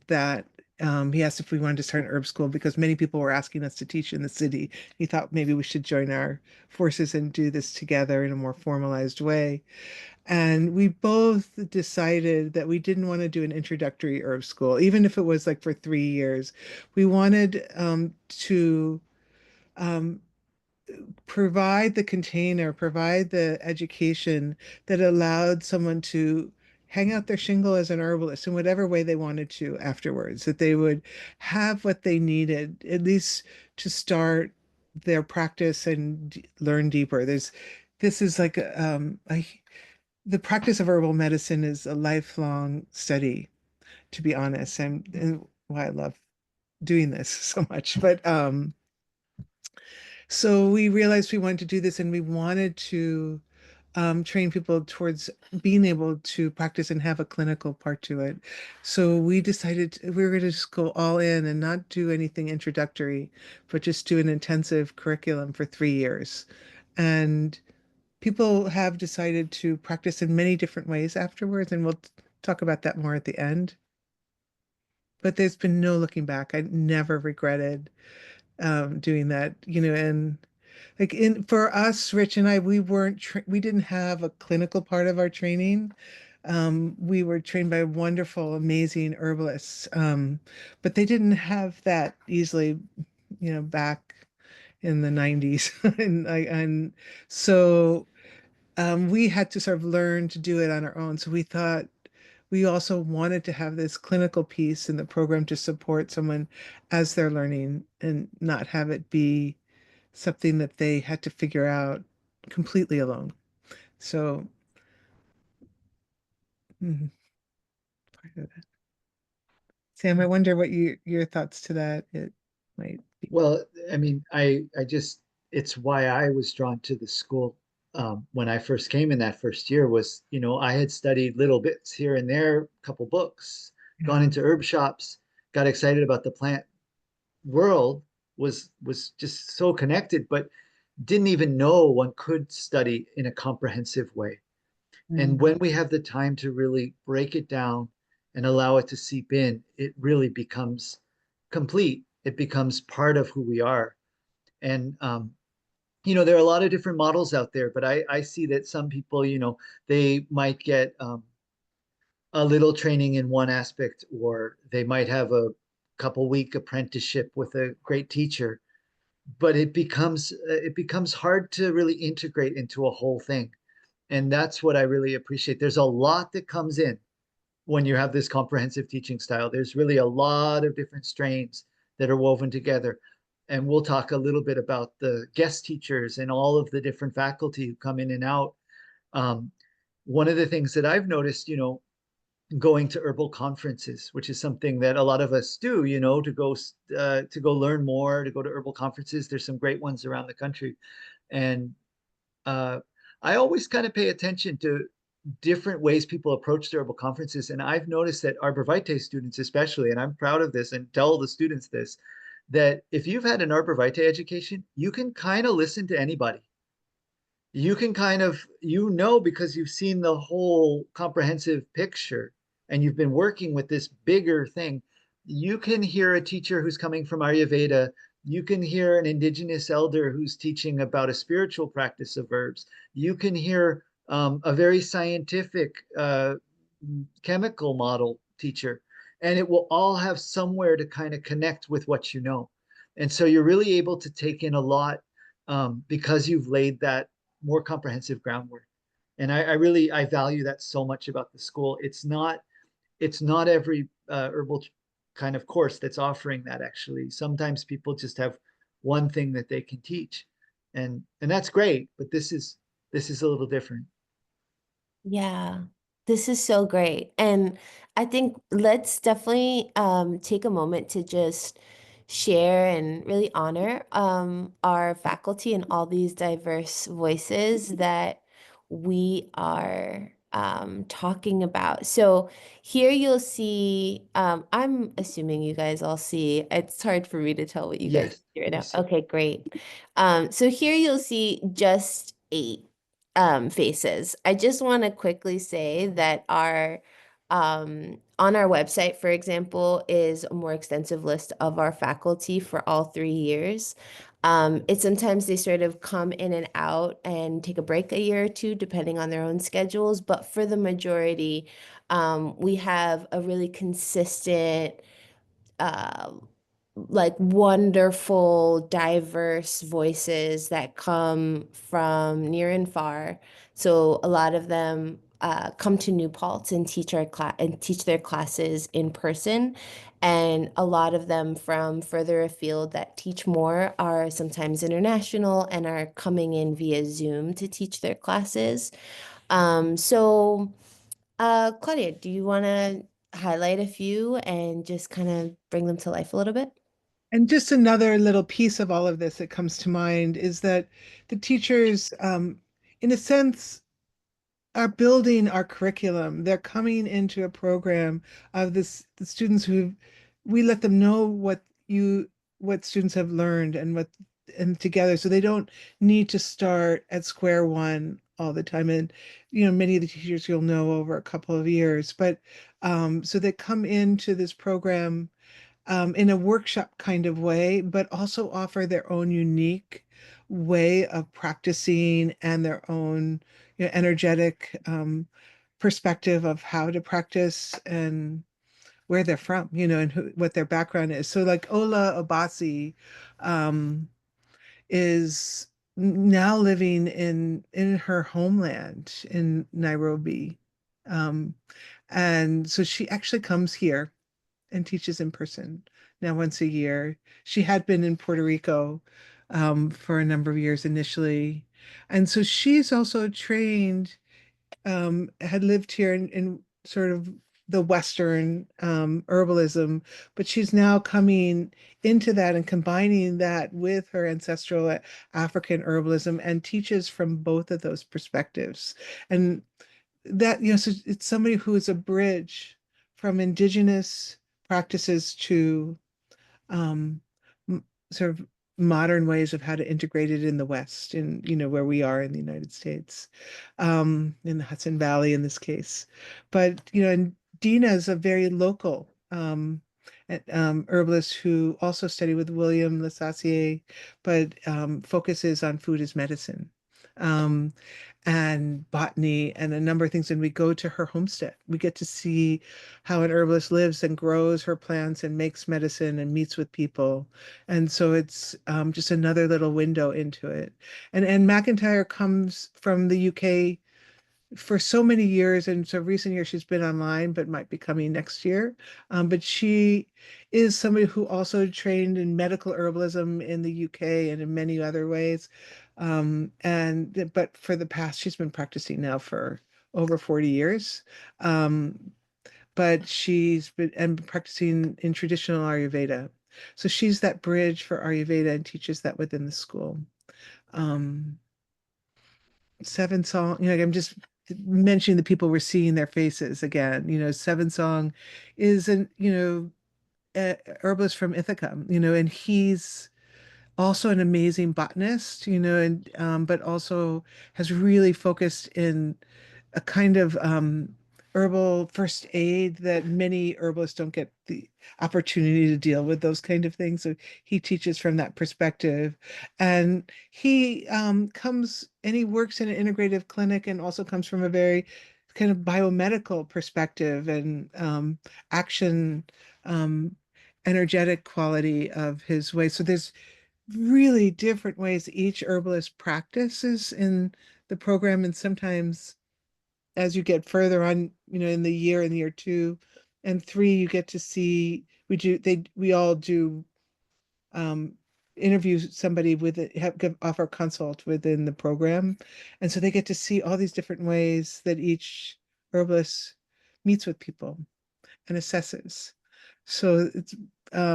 that. He asked if we wanted to start an herb school because many people were asking us to teach in the city. He thought maybe we should join our forces and do this together in a more formalized way. And we both decided that we didn't want to do an introductory herb school, even if it was like for 3 years. We wanted to um, provide the container, provide the education that allowed someone to hang out their shingle as an herbalist in whatever way they wanted to afterwards, that they would have what they needed, at least to start their practice and learn deeper. This is like the practice of herbal medicine is a lifelong study, to be honest, and why I love doing this so much. But so we realized we wanted to do this and we wanted to train people towards being able to practice and have a clinical part to it. So we decided we were going to just go all in and not do anything introductory, but just do an intensive curriculum for 3 years. And people have decided to practice in many different ways afterwards, and we'll talk about that more at the end. But there's been no looking back. I never regretted doing that, and like in for us, Rich and I, we didn't have a clinical part of our training. We were trained by wonderful, amazing herbalists, but they didn't have that easily, back in the 90s. And so we had to sort of learn to do it on our own. So we thought we also wanted to have this clinical piece in the program to support someone as they're learning and not have it be something that they had to figure out completely alone. So, mhm, part of that. Sam, I wonder what your thoughts to that it might be. Well, I mean, I just, it's why I was drawn to the school when I first came in that first year was, I had studied little bits here and there, a couple books, Yeah. gone into herb shops, got excited about the plant world, was just so connected, but didn't even know one could study in a comprehensive way. And Mm. when we have the time to really break it down and allow it to seep in, it really becomes complete. It becomes part of who we are. And there are a lot of different models out there, but I see that some people, they might get a little training in one aspect, or they might have a couple week apprenticeship with a great teacher, but it becomes hard to really integrate into a whole thing. And that's what I really appreciate. There's a lot that comes in when you have this comprehensive teaching style. There's really a lot of different strains that are woven together. And we'll talk a little bit about the guest teachers and all of the different faculty who come in and out. Um, One of the things that I've noticed, going to herbal conferences, which is something that a lot of us do, to go learn more, to go to herbal conferences. There's some great ones around the country, and uh, I always kind of pay attention to different ways people approach the herbal conferences. And I've noticed that ArborVitae students, especially, and I'm proud of this and tell the students this, that if you've had an ArborVitae education, you can kind of listen to anybody. You can kind of, because you've seen the whole comprehensive picture and you've been working with this bigger thing. You can hear a teacher who's coming from Ayurveda. You can hear an indigenous elder who's teaching about a spiritual practice of herbs. You can hear a very scientific chemical model teacher, and it will all have somewhere to kind of connect with what you know. And so you're really able to take in a lot because you've laid that more comprehensive groundwork. And I value that so much about the school. It's not every herbal kind of course that's offering that. Actually, sometimes people just have one thing that they can teach, and that's great. But this is a little different. Yeah, this is so great. And I think let's definitely take a moment to just share and really honor our faculty and all these diverse voices that we are talking about. So here you'll see, I'm assuming you guys all see, it's hard for me to tell what you guys Yes, see right we now. see. Okay, great. So here you'll see just 8 faces. I just want to quickly say that our on our website, for example, is a more extensive list of our faculty for all 3 years. It's sometimes they sort of come in and out and take a break a year or two, depending on their own schedules. But for the majority, we have a really consistent, uh, like wonderful, diverse voices that come from near and far. So a lot of them come to New Paltz and teach our class and teach their classes in person. And a lot of them from further afield that teach more are sometimes international and are coming in via Zoom to teach their classes. Claudia, do you want to highlight a few and just kind of bring them to life a little bit? And just another little piece of all of this that comes to mind is that the teachers, in a sense, are building our curriculum. They're coming into a program of the students who we let them know what students have learned and together, so they don't need to start at square one all the time. And many of the teachers you'll know over a couple of years, but so they come into this program in a workshop kind of way, but also offer their own unique way of practicing and their own energetic perspective of how to practice and where they're from, and what their background is. So like Ola Obasi um, is now living in her homeland in Nairobi. Um, and so she actually comes here and teaches in person now once a year. She had been in Puerto Rico for a number of years initially. And so she's also trained, had lived here in sort of the Western herbalism, but she's now coming into that and combining that with her ancestral African herbalism and teaches from both of those perspectives. And that, so it's somebody who is a bridge from indigenous practices to um, sort of modern ways of how to integrate it in the West, in where we are in the United States, in the Hudson Valley in this case. But and Dina is a very local herbalist who also studied with William Lasassier, but focuses on food as medicine. Um, and botany and a number of things. And we go to her homestead. We get to see how an herbalist lives and grows her plants and makes medicine and meets with people. And so it's just another little window into it. And McIntyre comes from the UK for so many years, and so recent years she's been online, but might be coming next year. But she is somebody who also trained in medical herbalism in the UK and in many other ways. And but for the past, she's been practicing now for over 40 years. But she's been and practicing in traditional Ayurveda. So she's that bridge for Ayurveda and teaches that within the school. Um, Seven Song, I'm just mentioning the people we're seeing their faces again. Seven Song is an, a herbalist from Ithaca, and he's also an amazing botanist, and but also has really focused in a kind of herbal first aid that many herbalists don't get the opportunity to deal with those kind of things. So he teaches from that perspective. And he comes and he works in an integrative clinic and also comes from a very kind of biomedical perspective and action um, energetic quality of his way. So there's really different ways each herbalist practices in the program. And sometimes as you get further on, in the year and year 2 and 3, you get to see we all do um interview somebody with it, offer consult within the program. And so they get to see all these different ways that each herbalist meets with people and assesses. So it's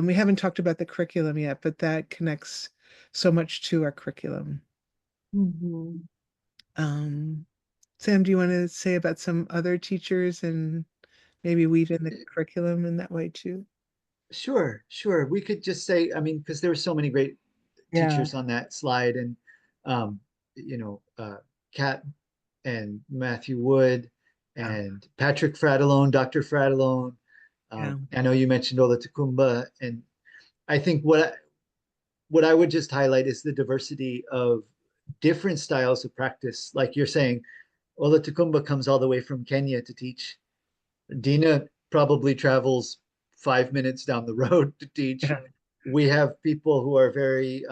we haven't talked about the curriculum yet, but that connects so much to our curriculum. Mhm. Um, Sam, do you want to say about some other teachers and maybe weave in the curriculum in that way too? Sure, sure. We could just say, I mean, because there were so many great Yeah. teachers on that slide, and um, you know, Kat and Matthew Wood Yeah. and Patrick Fratellone, Dr. Fratellone. Yeah. I know you mentioned Ola Tukumba, and I think what I would just highlight is the diversity of different styles of practice. Like you're saying, Ola Tukumba comes all the way from Kenya to teach. Dina probably travels 5 minutes down the road to teach. Yeah. We have people who are very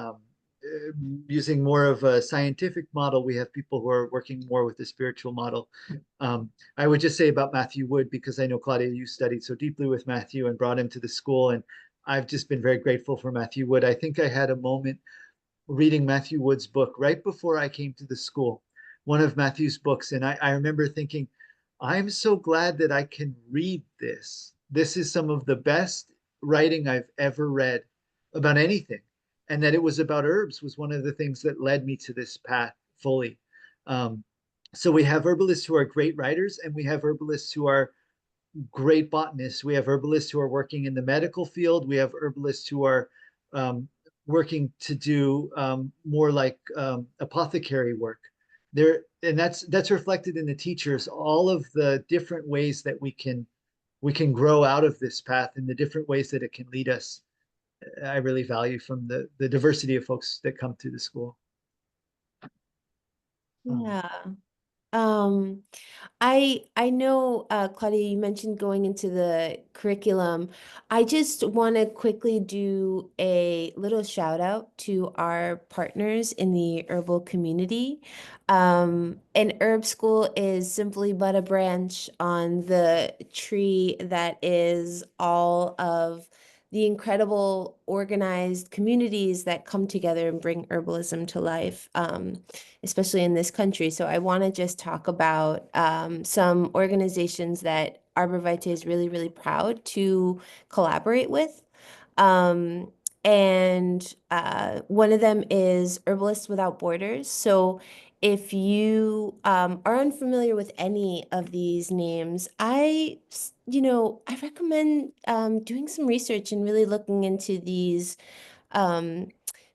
using more of a scientific model. We have people who are working more with the spiritual model. I would just say about Matthew Wood, because I know, Claudia, you studied so deeply with Matthew and brought him to the school. And I've just been very grateful for Matthew Wood. I think I had a moment reading Matthew Wood's book right before I came to the school, one of Matthew's books. And I remember thinking, I'm so glad that I can read this. This is some of the best writing I've ever read about anything. And that it was about herbs was one of the things that led me to this path fully. Um, so we have herbalists who are great writers, and we have herbalists who are great botanists. We have herbalists who are working in the medical field. We have herbalists who are um, working to do more like apothecary work. There, and that's reflected in the teachers. All of the different ways that we can grow out of this path, and the different ways that it can lead us. I really value from the diversity of folks that come to the school. Um, Yeah. Um, I know, Claudia, you mentioned going into the curriculum. I just want to quickly do a little shout out to our partners in the herbal community. An herb school is simply but a branch on the tree that is all of the incredible organized communities that come together and bring herbalism to life. Especially in this country. So I want to just talk about some organizations that ArborVitae is really, really proud to collaborate with. Um, and one of them is Herbalists Without Borders. So if you are unfamiliar with any of these names, I recommend doing some research and really looking into um,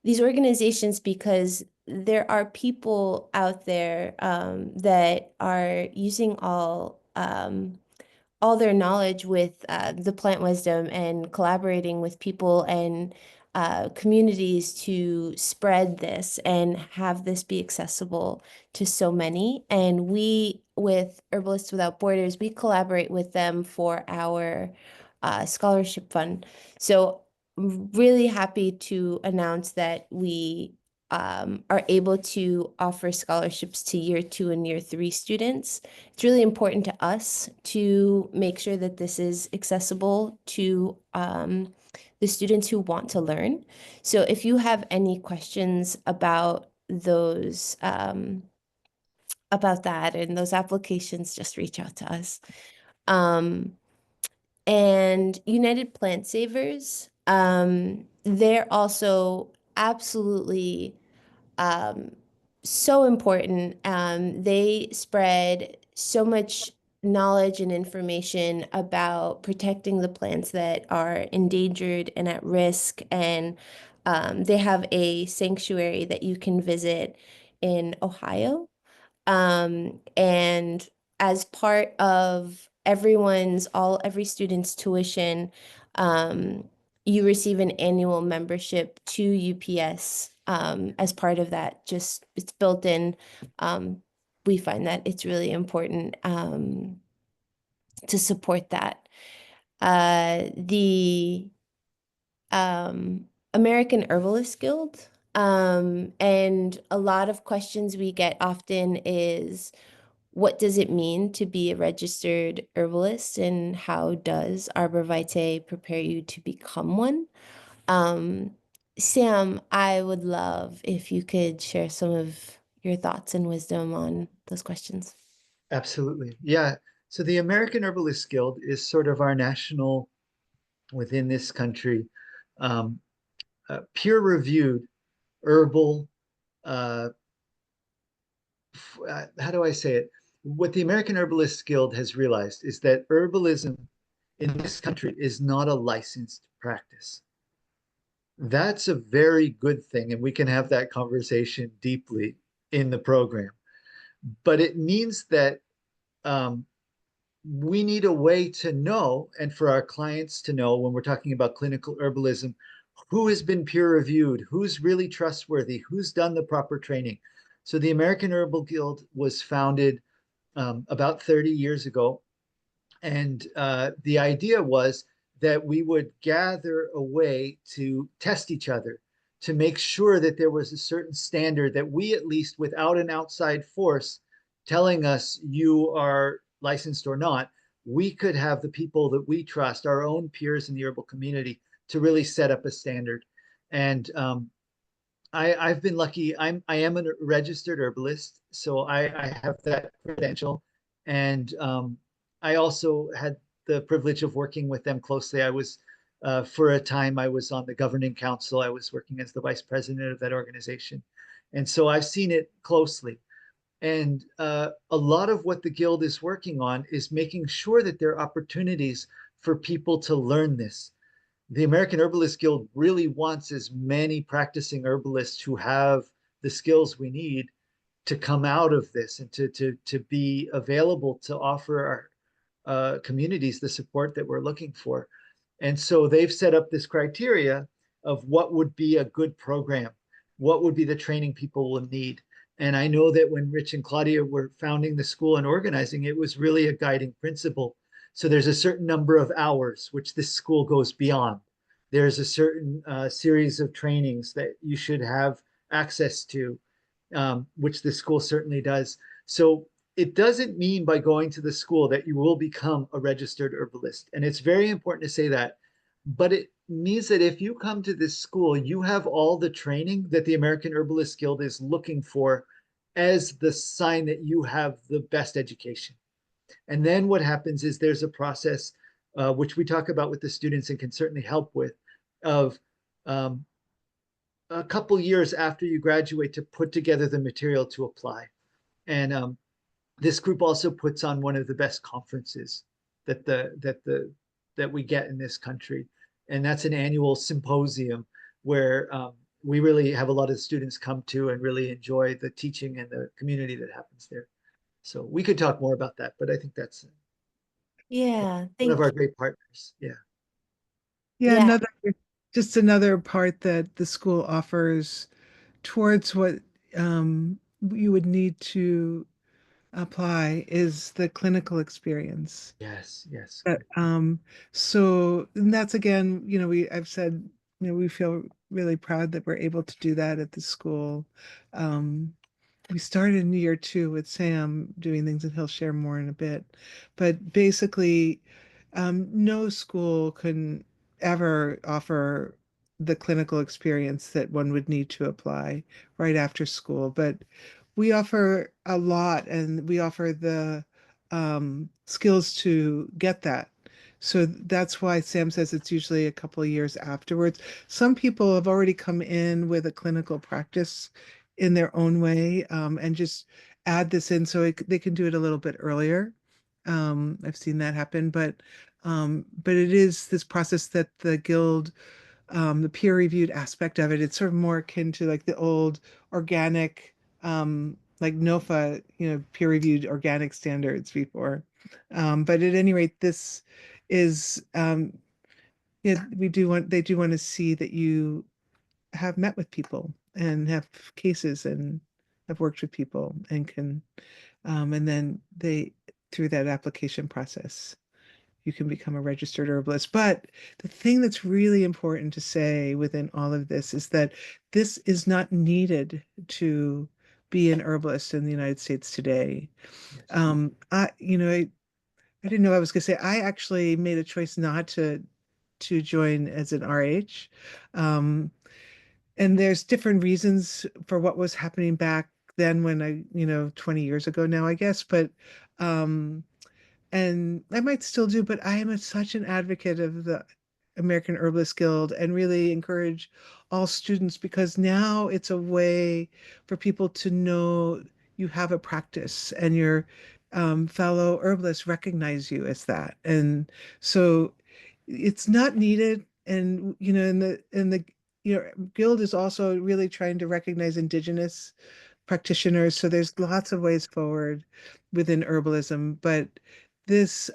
these organizations because there are people out there that are using all their knowledge with the plant wisdom and collaborating with people and communities to spread this and have this be accessible to so many. And we, with Herbalists Without Borders, we collaborate with them for our scholarship fund. So I'm really happy to announce that we are able to offer scholarships to year 2 and year 3 students. It's really important to us to make sure that this is accessible to the students who want to learn. So if you have any questions about those, about that and those applications, just reach out to us. Um, and United Plant Savers, they're also absolutely um, so important. They spread so much knowledge and information about protecting the plants that are endangered and at risk. And they have a sanctuary that you can visit in Ohio. And as part of every student's tuition, um, you receive an annual membership to UPS as part of that. Just it's built in. Um, we find that it's really important to support that. The um, American Herbalist Guild. And a lot of questions we get often is, what does it mean to be a registered herbalist, and how does ArborVitae prepare you to become one? Um, Sam, I would love if you could share some of your thoughts and wisdom on those questions. Absolutely. Yeah. So the American Herbalist Guild is sort of our national, within this country, um, peer-reviewed herbal, uh, how do I say it? what the American Herbalists Guild has realized is that herbalism in this country is not a licensed practice. That's a very good thing, and we can have that conversation deeply in the program. But it means that um, we need a way to know, and for our clients to know when we're talking about clinical herbalism, who has been peer reviewed, who's really trustworthy, who's done the proper training. So the American Herbal Guild was founded about 30 years ago. And the idea was that we would gather a way to test each other, to make sure that there was a certain standard that we, at least without an outside force telling us you are licensed or not, we could have the people that we trust, our own peers in the herbal community, to really set up a standard. And I've been lucky. I am a registered herbalist, so I have that credential, and I also had the privilege of working with them closely. I was for a time I was on the governing council. I was working as the vice president of that organization, and so I've seen it closely. And a lot of what the guild is working on is making sure that there are opportunities for people to learn this. The American Herbalist Guild really wants as many practicing herbalists who have the skills we need to come out of this and to be available to offer our communities the support that we're looking for. And so they've set up this criteria of what would be a good program, what would be the training people will need. And I know that when Rich and Claudia were founding the school and organizing, it was really a guiding principle. So there's a certain number of hours which this school goes beyond. There's a certain series of trainings that you should have access to, which the school certainly does. So it doesn't mean by going to the school that you will become a registered herbalist. And it's very important to say that. But it means that if you come to this school, you have all the training that the American Herbalist Guild is looking for as the sign that you have the best education. And then what happens is there's a process, which we talk about with the students and can certainly help with, of um, a couple years after you graduate to put together the material to apply. And this group also puts on one of the best conferences that we get in this country, and that's an annual symposium where we really have a lot of students come to and really enjoy the teaching and the community that happens there. So we could talk more about that, but I think that's Yeah, one of thank our you. great partners. Yeah. Yeah, Yeah, just another part that the school offers towards what you would need to apply is the clinical experience. Yes. Yes. But, Good. so and that's again, I've said, we feel really proud that we're able to do that at the school. Um, we started in year two with Sam doing things, and he'll share more in a bit. But basically, no school can ever offer the clinical experience that one would need to apply right after school. But we offer a lot, and we offer the skills to get that. So that's why Sam says it's usually a couple of years afterwards. Some people have already come in with a clinical practice in their own way, and just add this in so they can do it a little bit earlier. I've seen that happen, but it is this process that the guild, the peer-reviewed aspect of it, it's sort of more akin to like the old organic, like NOFA, peer-reviewed organic standards before. But at any rate, this is, yeah, they do want to see that you have met with people and have cases and have worked with people and can, and then through that application process, you can become a registered herbalist. But the thing that's really important to say within all of this is that this is not needed to be an herbalist in the United States today. Yes. I didn't know I was going to say, I actually made a choice not to join as an RH. Um, and there's different reasons for what was happening back then when 20 years ago now, I guess. But um, and I might still do, but I am such an advocate of the American Herbalist Guild and really encourage all students, because now it's a way for people to know you have a practice and you're fellow herbalists recognize you as that. And so it's not needed. And, guild is also really trying to recognize indigenous practitioners. So there's lots of ways forward within herbalism, but this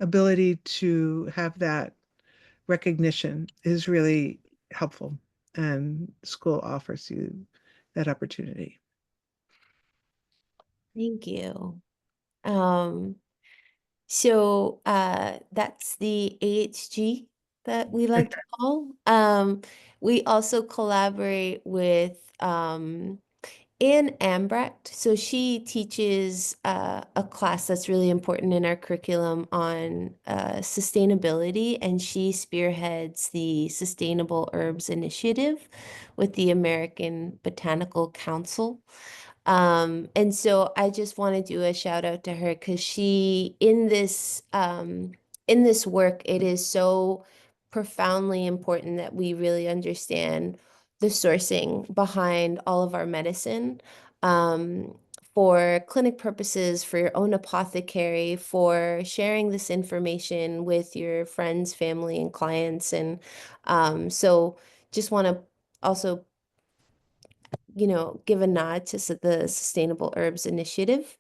ability to have that recognition is really helpful. And school offers you that opportunity. Thank you. Um, so that's the AHG that we like to call. We also collaborate with Anne Ambrecht. So she teaches a class that's really important in our curriculum on sustainability, and she spearheads the Sustainable Herbs Initiative with the American Botanical Council. And so I just want to do a shout out to her because she, in this work, it is so profoundly important that we really understand the sourcing behind all of our medicine, um, for clinic purposes, for your own apothecary, for sharing this information with your friends, family, and clients. And so just want to also give a nod to the Sustainable Herbs Initiative.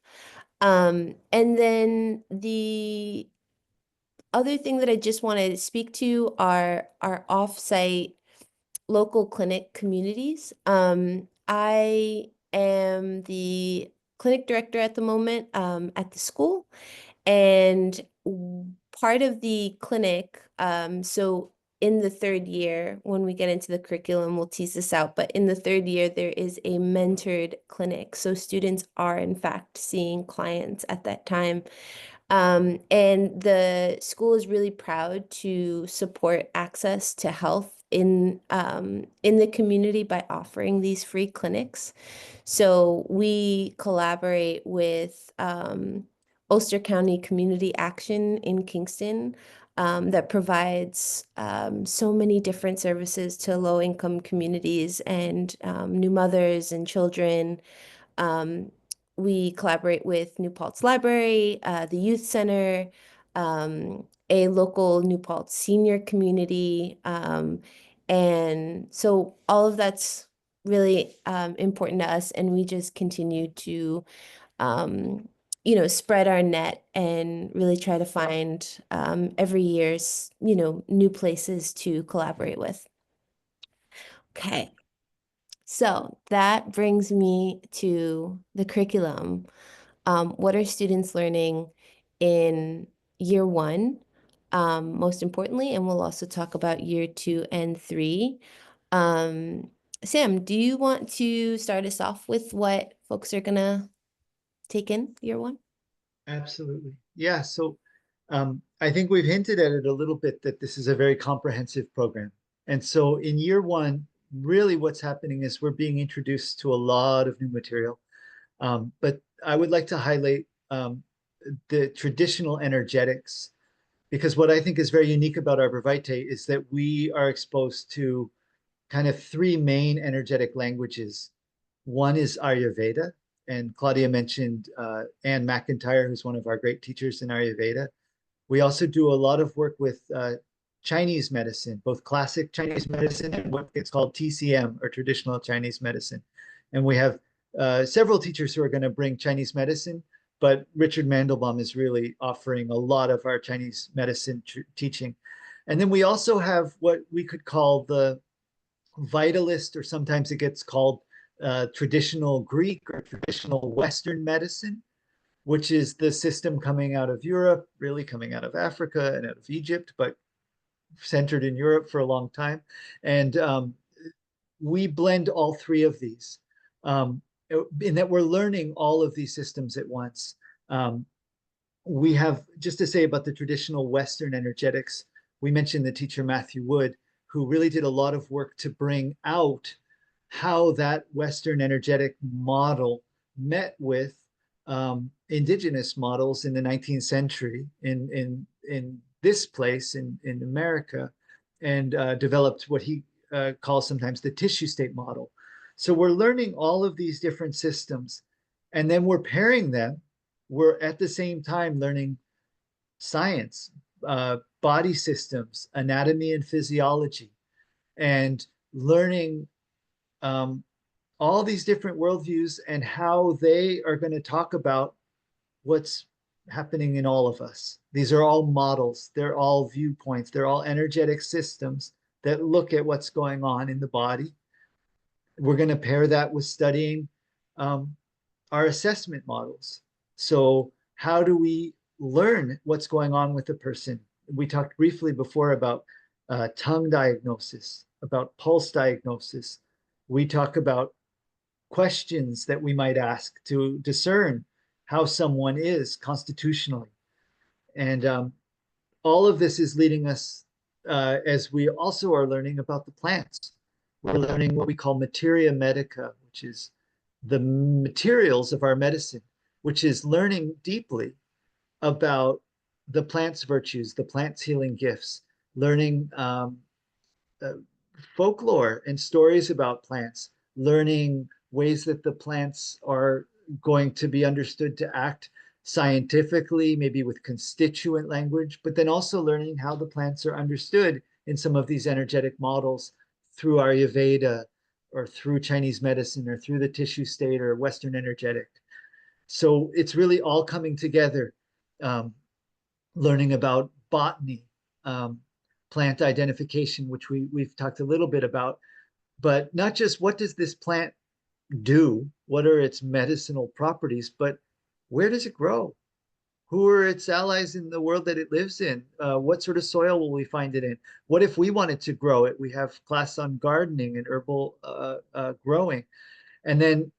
And then the other thing that I just want to speak to are our offsite local clinic communities. I am the clinic director at the moment at the school, and part of the clinic, so in the third year, when we get into the curriculum, we'll tease this out, but in the third year, there is a mentored clinic. So students are, in fact, seeing clients at that time. And the school is really proud to support access to health in the community by offering these free clinics. So we collaborate with Ulster County Community Action in Kingston, that provides so many different services to low-income communities and new mothers and children. Um, we collaborate with New Paltz Library, the Youth Center, a local New Paltz senior community. And so all of that's really important to us. And we just continue to, um, spread our net and really try to find every year's, new places to collaborate with. Okay. So that brings me to the curriculum. What are students learning in year one, most importantly, and we'll also talk about year two and three. Um, Sam, do you want to start us off with what folks are gonna take in year one? Absolutely. Yeah. So I think we've hinted at it a little bit that this is a very comprehensive program. And so in year one, really what's happening is we're being introduced to a lot of new material. But I would like to highlight the traditional energetics, because what I think is very unique about ArborVitae is that we are exposed to kind of three main energetic languages. One is Ayurveda, and Claudia mentioned Anne McIntyre, who's one of our great teachers in Ayurveda. We also do a lot of work with Chinese medicine, both classic Chinese medicine and what gets called TCM, or traditional Chinese medicine. And we have several teachers who are going to bring Chinese medicine, but Richard Mandelbaum is really offering a lot of our Chinese medicine teaching. And then we also have what we could call the vitalist, or sometimes it gets called traditional Greek or traditional Western medicine, which is the system coming out of Europe, really coming out of Africa and out of Egypt, but centered in Europe for a long time. And we blend all three of these, in that we're learning all of these systems at once. We have, just to say about the traditional Western energetics, we mentioned the teacher Matthew Wood, who really did a lot of work to bring out how that Western energetic model met with indigenous models in the 19th century in this place in America, and developed what he calls sometimes the tissue state model. So we're learning all of these different systems, and then we're pairing them we're at the same time learning science, body systems, anatomy and physiology, and learning um, all these different worldviews and how they are going to talk about what's happening in all of us. These are all models, they're all viewpoints, they're all energetic systems that look at what's going on in the body. We're going to pair that with studying um, our assessment models. So, how do we learn what's going on with a person? We talked briefly before about tongue diagnosis, about pulse diagnosis. We talk about questions that we might ask to discern how someone is constitutionally. And all of this is leading us, as we also are learning about the plants. We're learning what we call materia medica, which is the materials of our medicine, which is learning deeply about the plant's virtues, the plant's healing gifts, learning uh, folklore and stories about plants, learning ways that the plants are going to be understood to act scientifically, maybe with constituent language, but then also learning how the plants are understood in some of these energetic models through Ayurveda or through Chinese medicine or through the tissue state or Western energetic. So it's really all coming together, um, learning about botany, um, plant identification, which we've talked a little bit about, but not just what does this plant do, what are its medicinal properties, but where does it grow? Who are its allies in the world that it lives in? What sort of soil will we find it in? What if we wanted to grow it? We have class on gardening and herbal growing. And then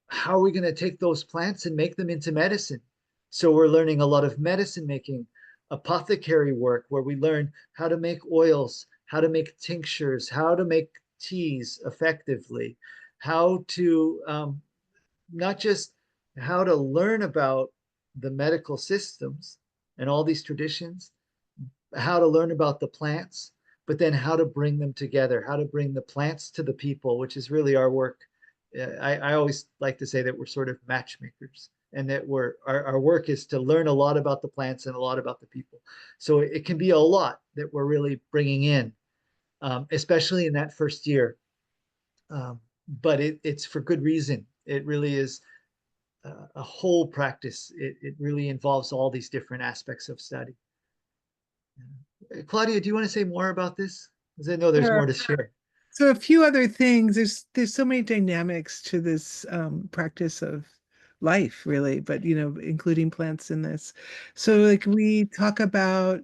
how are we going to take those plants and make them into medicine? So we're learning a lot of medicine making, apothecary work, where we learn how to make oils, how to make tinctures, how to make teas effectively, how to not just how to learn about the medical systems and all these traditions, how to learn about the plants, but then how to bring them together, how to bring the plants to the people, which is really our work. I always like to say that we're sort of matchmakers and that our work is to learn a lot about the plants and a lot about the people. So it can be a lot that we're really bringing in, especially in that first year. Um, but it's for good reason. It really is a whole practice. It really involves all these different aspects of study. Claudia, do you want to say more about this? Because I know there's Sure. more to share. So a few other things. There's so many dynamics to this practice of life, really, but including plants in this. So like we talk about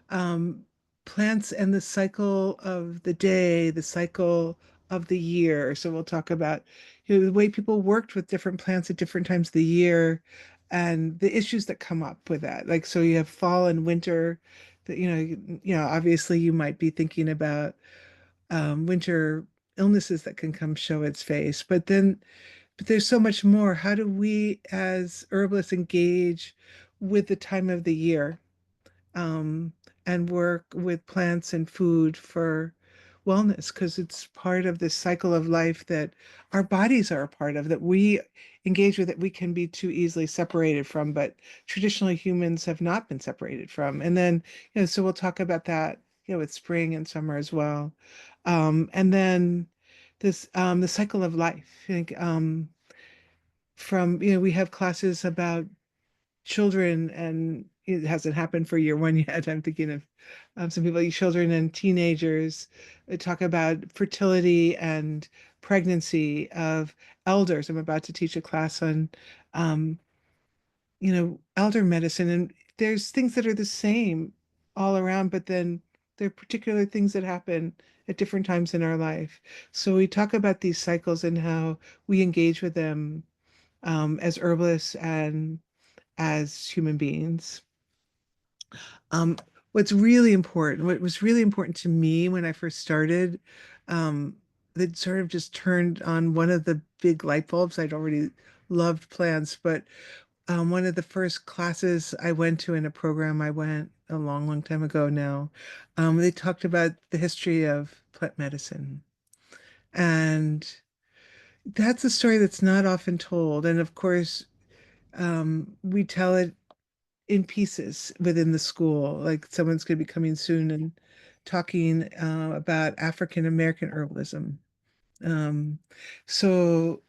um, plants and the cycle of the day, the cycle of the year. So we'll talk about the way people worked with different plants at different times of the year and the issues that come up with that. Like so you have fall and winter that obviously you might be thinking about winter illnesses that can come show its face. But there's so much more. How do we as herbalists engage with the time of the year um, and work with plants and food for wellness? Because it's part of this cycle of life that our bodies are a part of, that we engage with, that we can be too easily separated from, but traditionally humans have not been separated from. And then, so we'll talk about that, with spring and summer as well. And then the cycle of life. I think from, we have classes about children, and it hasn't happened for year one yet. I'm thinking of some people, children and teenagers, talk about fertility and pregnancy of elders. I'm about to teach a class on, um, elder medicine, and there's things that are the same all around, but then there are particular things that happen at different times in our life. So we talk about these cycles and how we engage with them as herbalists and as human beings. Um, what was really important to me when I first started, that sort of just turned on one of the big light bulbs. I'd already loved plants, but one of the first classes I went to in a program I went a long, long time ago now, they talked about the history of plant medicine. And that's a story that's not often told. And of course, We tell it in pieces within the school. Like someone's going to be coming soon and talking about African American herbalism. Um, so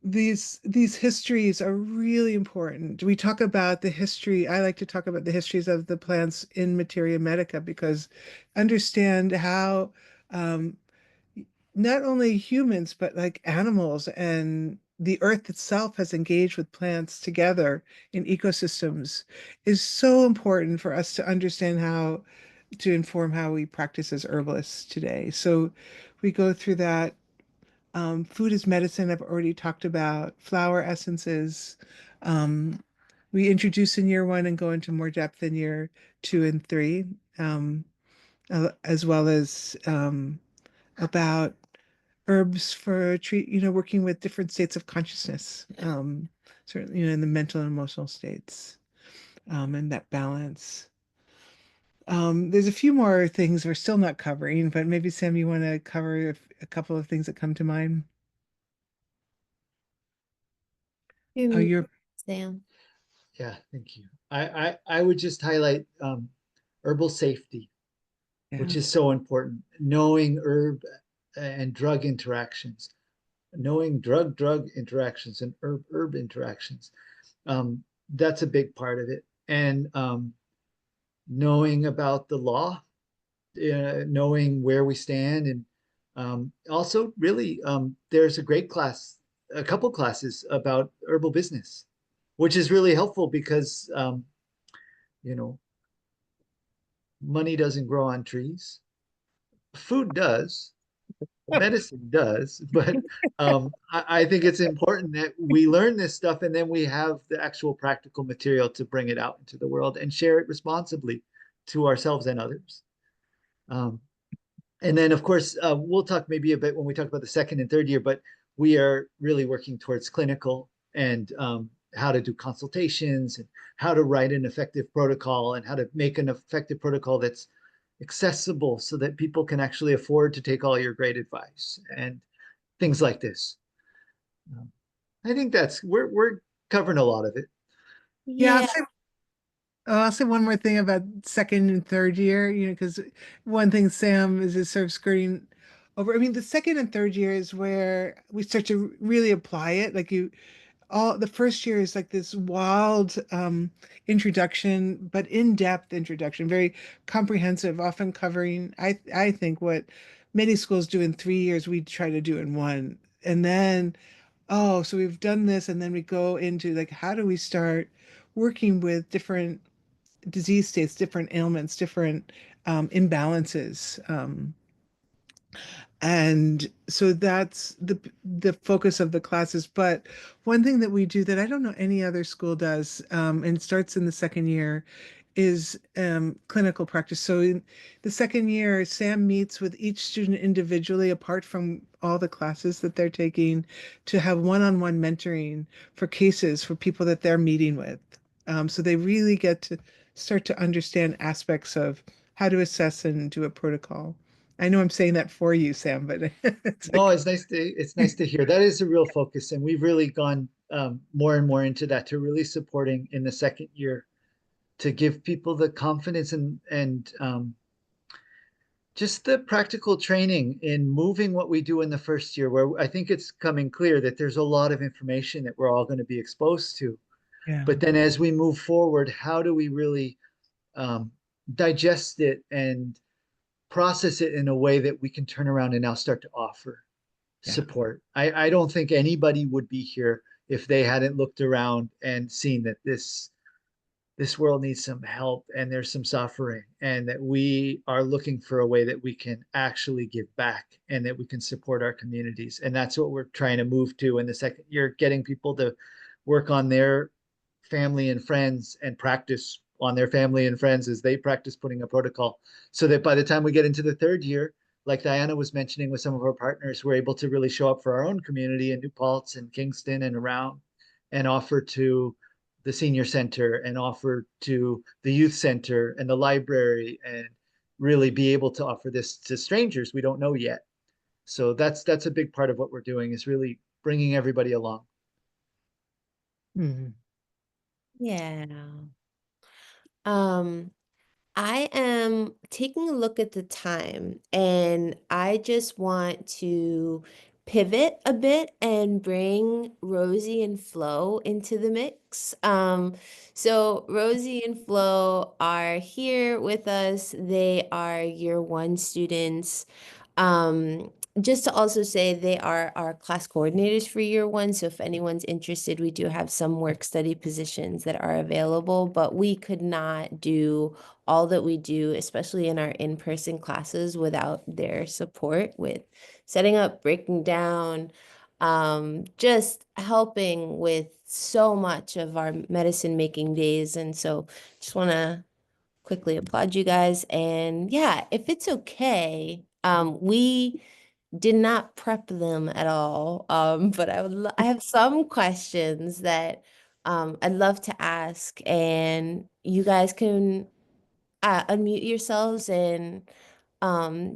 these histories are really important. We talk about the history. I like to talk about the histories of the plants in Materia Medica because understand how um, not only humans but like animals and the earth itself has engaged with plants together in ecosystems is so important for us to understand how to inform how we practice as herbalists today. So we go through that. Food is medicine, I've already talked about. Flower essences. Um, we introduce in year one and go into more depth in year two and three, as well as about herbs for working with different states of consciousness, certainly, in the mental and emotional states, and that balance. There's a few more things we're still not covering, but maybe Sam, you want to cover a couple of things that come to mind? Oh, Mm, you're Sam. Yeah, thank you. I would just highlight herbal safety, which yeah. is so important. Knowing herb and drug interactions, knowing drug interactions and herb interactions. That's a big part of it. And knowing about the law, knowing where we stand, and also really there's a great class, a couple classes about herbal business, which is really helpful because you know money doesn't grow on trees. Food does, medicine does, but I think it's important that we learn this stuff and then we have the actual practical material to bring it out into the world and share it responsibly to ourselves and others. Um, and then, of course, we'll talk maybe a bit when we talk about the second and third year, but we are really working towards clinical and how to do consultations and how to write an effective protocol and how to make an effective protocol that's accessible so that people can actually afford to take all your great advice and things like this. Um, I think that's we're covering a lot of it. Yeah, Yeah. I'll say one more thing about second and third year, because one thing Sam is sort of skirting over. I mean, the second and third year is where we start to really apply it. Like all the first year is like this wild introduction, but in-depth introduction, very comprehensive, often covering, I think what many schools do in 3 years, we try to do in one. And then, oh, so we've done this, and then we go into like, how do we start working with different disease states, different ailments, different imbalances. And so that's the focus of the classes. But one thing that we do that I don't know any other school does, and it starts in the second year, is clinical practice. So in the second year, Sam meets with each student individually, apart from all the classes that they're taking, to have one-on-one mentoring for cases for people that they're meeting with. So they really get to start to understand aspects of how to assess and do a protocol. I know I'm saying that for you, Sam, but it's No, like, it's nice to hear. That is a real focus, and we've really gone more and more into that to really supporting in the second year to give people the confidence and just the practical training in moving what we do in the first year, where I think it's coming clear that there's a lot of information that we're all going to be exposed to. yeah, But then as we move forward, how do we really um, digest it and process it in a way that we can turn around and now start to offer yeah, support? I don't think anybody would be here if they hadn't looked around and seen that this world needs some help and there's some suffering and that we are looking for a way that we can actually give back and that we can support our communities. And that's what we're trying to move to in the second year, getting people to work on their family and friends and practice on their family and friends as they practice putting a protocol, so that by the time we get into the third year, like Diana was mentioning with some of our partners, we're able to really show up for our own community in New Paltz and Kingston and around and offer to the senior center and offer to the youth center and the library and really be able to offer this to strangers we don't know yet. So that's a big part of what we're doing, is really bringing everybody along. Mhm. Yeah. Um, I am taking a look at the time and I just want to pivot a bit and bring Rosie and Flo into the mix. So Rosie and Flo are here with us. They are year 1 students. Um, just to also say they are our class coordinators for year 1. So if anyone's interested, we do have some work study positions that are available, but we could not do all that we do, especially in our in-person classes, without their support with setting up, breaking down, just helping with so much of our medicine making days. And so just want to quickly applaud you guys. And yeah, if it's okay, we did not prep them at all. But I have some questions that I'd love to ask, and you guys can unmute yourselves and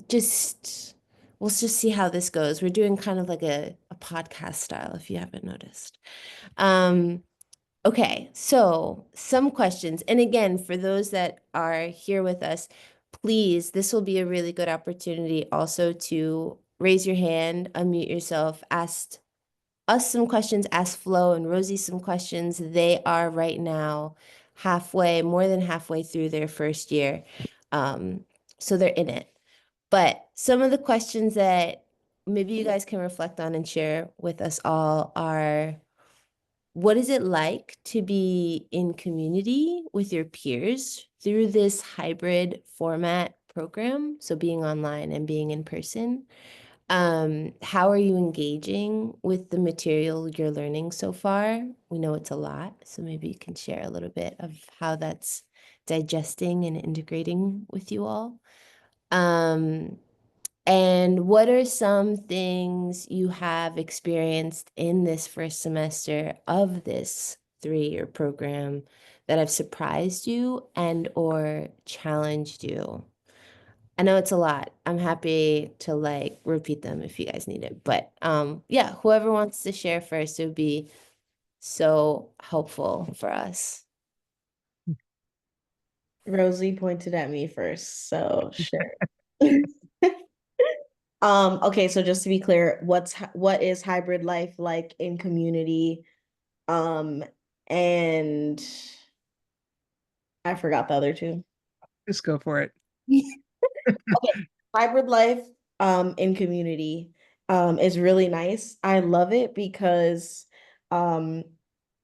just we'll just see how this goes. We're doing kind of like a podcast style, if you haven't noticed. Um, Okay, so some questions. And again, for those that are here with us, please, this will be a really good opportunity also to raise your hand, unmute yourself, ask us some questions, ask Flo and Rosie some questions. They are right now more than halfway through their first year. Um, so they're in it. But some of the questions that maybe you guys can reflect on and share with us all are, what is it like to be in community with your peers through this hybrid format program? So being online and being in person. How are you engaging with the material you're learning so far? We know it's a lot, so maybe you can share a little bit of how that's digesting and integrating with you all. Um, and what are some things you have experienced in this first semester of this 3-year program that have surprised you and or challenged you? I know it's a lot. I'm happy to like repeat them if you guys need it. But yeah, whoever wants to share first, it would be so helpful for us. Rosie pointed at me first, so sure. Okay, so just to be clear, what is hybrid life like in community? And I forgot the other two. Just go for it. Okay, hybrid life in community is really nice. I love it because um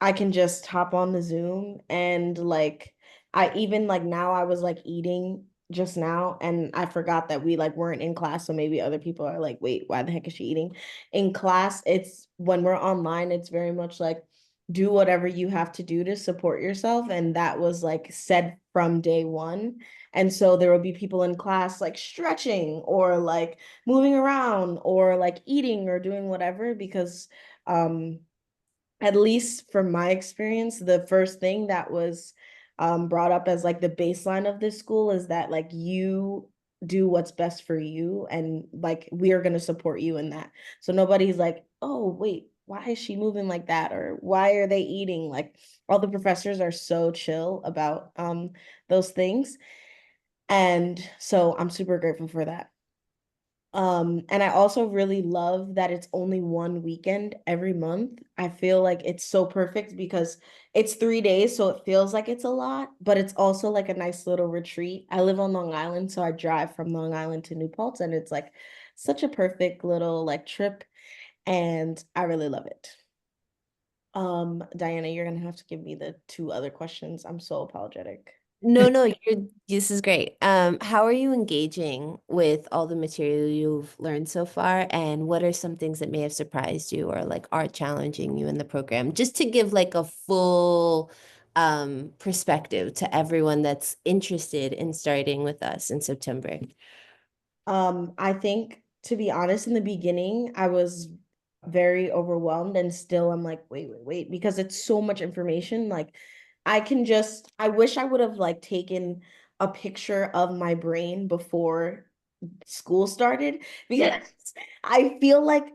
I can just hop on the Zoom and like I even like now I was like eating just now and I forgot that we like weren't in class, so maybe other people are like, wait, why the heck is she eating? In class, it's when we're online, it's very much like do whatever you have to do to support yourself, and that was like said from day one. And so there will be people in class like stretching or like moving around or like eating or doing whatever because at least from my experience, the first thing that was brought up as like the baseline of this school is that like you do what's best for you and like we are going to support you in that. So nobody's like, oh, wait, why is she moving like that? Or why are they eating? Like all the professors are so chill about those things. And so I'm super grateful for that. And I also really love that it's only one weekend every month. I feel like it's so perfect because it's 3 days, so it feels like it's a lot, but it's also like a nice little retreat. I live on Long Island, so I drive from Long Island to New Paltz, and it's like such a perfect little like trip, and I really love it. Diana, you're gonna have to give me the two other questions. I'm so apologetic. No, this is great. How are you engaging with all the material you've learned so far? And what are some things that may have surprised you or like are challenging you in the program? Just to give like a full perspective to everyone that's interested in starting with us in September. I think to be honest, in the beginning, I was very overwhelmed and still I'm like, wait, because it's so much information. Like I wish I would have like taken a picture of my brain before school started, because I feel like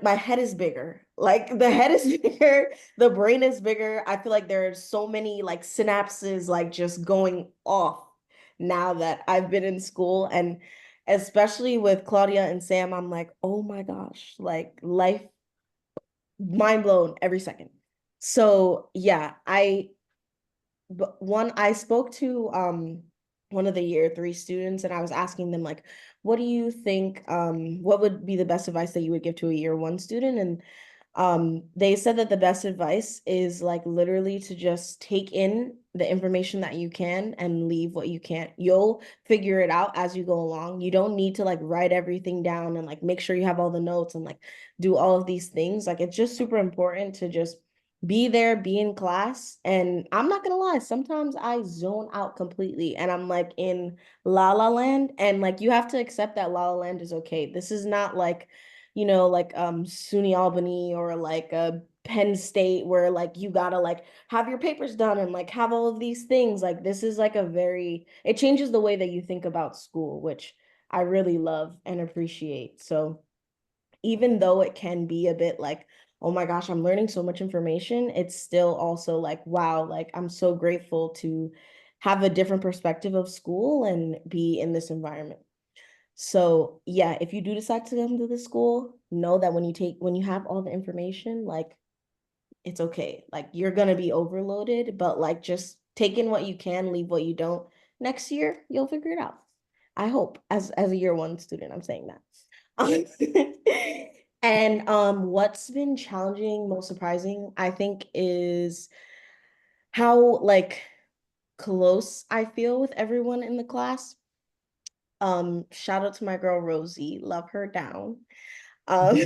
my head is bigger. Like the head is bigger, the brain is bigger. I feel like there's so many like synapses like just going off now that I've been in school. And especially with Claudia and Sam, I'm like, oh my gosh, like life, mind blown every second. So yeah, but one, I spoke to one of the year 3 students, and I was asking them like, what do you think, what would be the best advice that you would give to a year 1 student? And they said that the best advice is like literally to just take in the information that you can and leave what you can't. You'll figure it out as you go along. You don't need to like write everything down and like make sure you have all the notes and like do all of these things. Like it's just super important to just be there, be in class. And I'm not gonna lie, sometimes I zone out completely and I'm like in La La Land. And like you have to accept that La La Land is okay. This is not like, like SUNY Albany or like a Penn State where like you gotta like have your papers done and like have all of these things. Like this is like it changes the way that you think about school, which I really love and appreciate. So even though it can be a bit like, oh my gosh, I'm learning so much information, it's still also like, wow, like I'm so grateful to have a different perspective of school and be in this environment. So yeah, if you do decide to come to the school, know that when you have all the information, like it's okay. Like you're gonna be overloaded, but like just take in what you can, leave what you don't. Next year, you'll figure it out. I hope, as a year 1 student, I'm saying that. And what's been challenging, most surprising, I think, is how like close I feel with everyone in the class. Shout out to my girl Rosie, love her down. Um,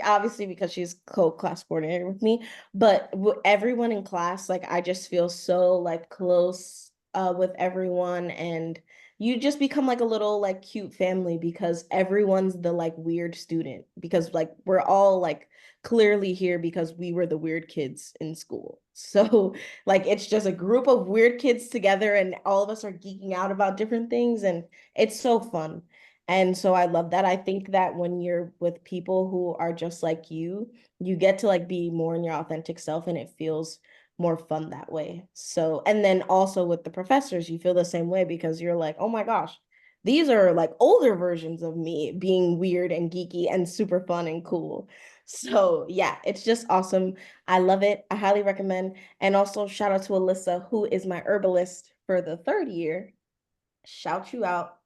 obviously because she's co-class coordinator with me, but everyone in class, like I just feel so like close with everyone, and you just become like a little like cute family because everyone's the like weird student, because like we're all like clearly here because we were the weird kids in school. So like it's just a group of weird kids together and all of us are geeking out about different things, and it's so fun. And so I love that. I think that when you're with people who are just like you get to like be more in your authentic self and it feels more fun that way. So, and then also with the professors, you feel the same way because you're like, oh my gosh, these are like older versions of me being weird and geeky and super fun and cool. So, yeah, it's just awesome. I love it. I highly recommend. And also, shout out to Alyssa, who is my herbalist for the 3rd year. Shout you out.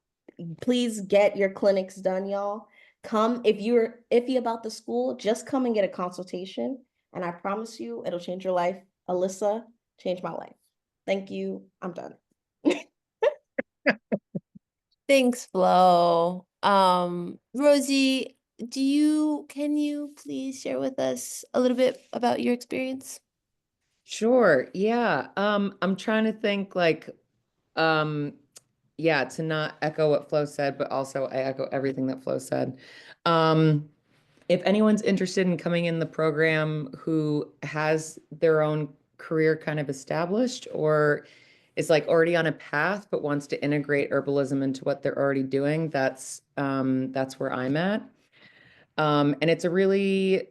Please get your clinics done, y'all. Come if you're iffy about the school, just come and get a consultation. And I promise you, it'll change your life. Alyssa changed my life. Thank you. I'm done. Thanks, Flo. Rosie, can you please share with us a little bit about your experience? Sure. Yeah. I'm trying to think like, um, yeah, to not echo what Flo said, but also I echo everything that Flo said. Um, if anyone's interested in coming in the program who has their own career kind of established or is like already on a path but wants to integrate herbalism into what they're already doing, that's where I'm at. And it's a really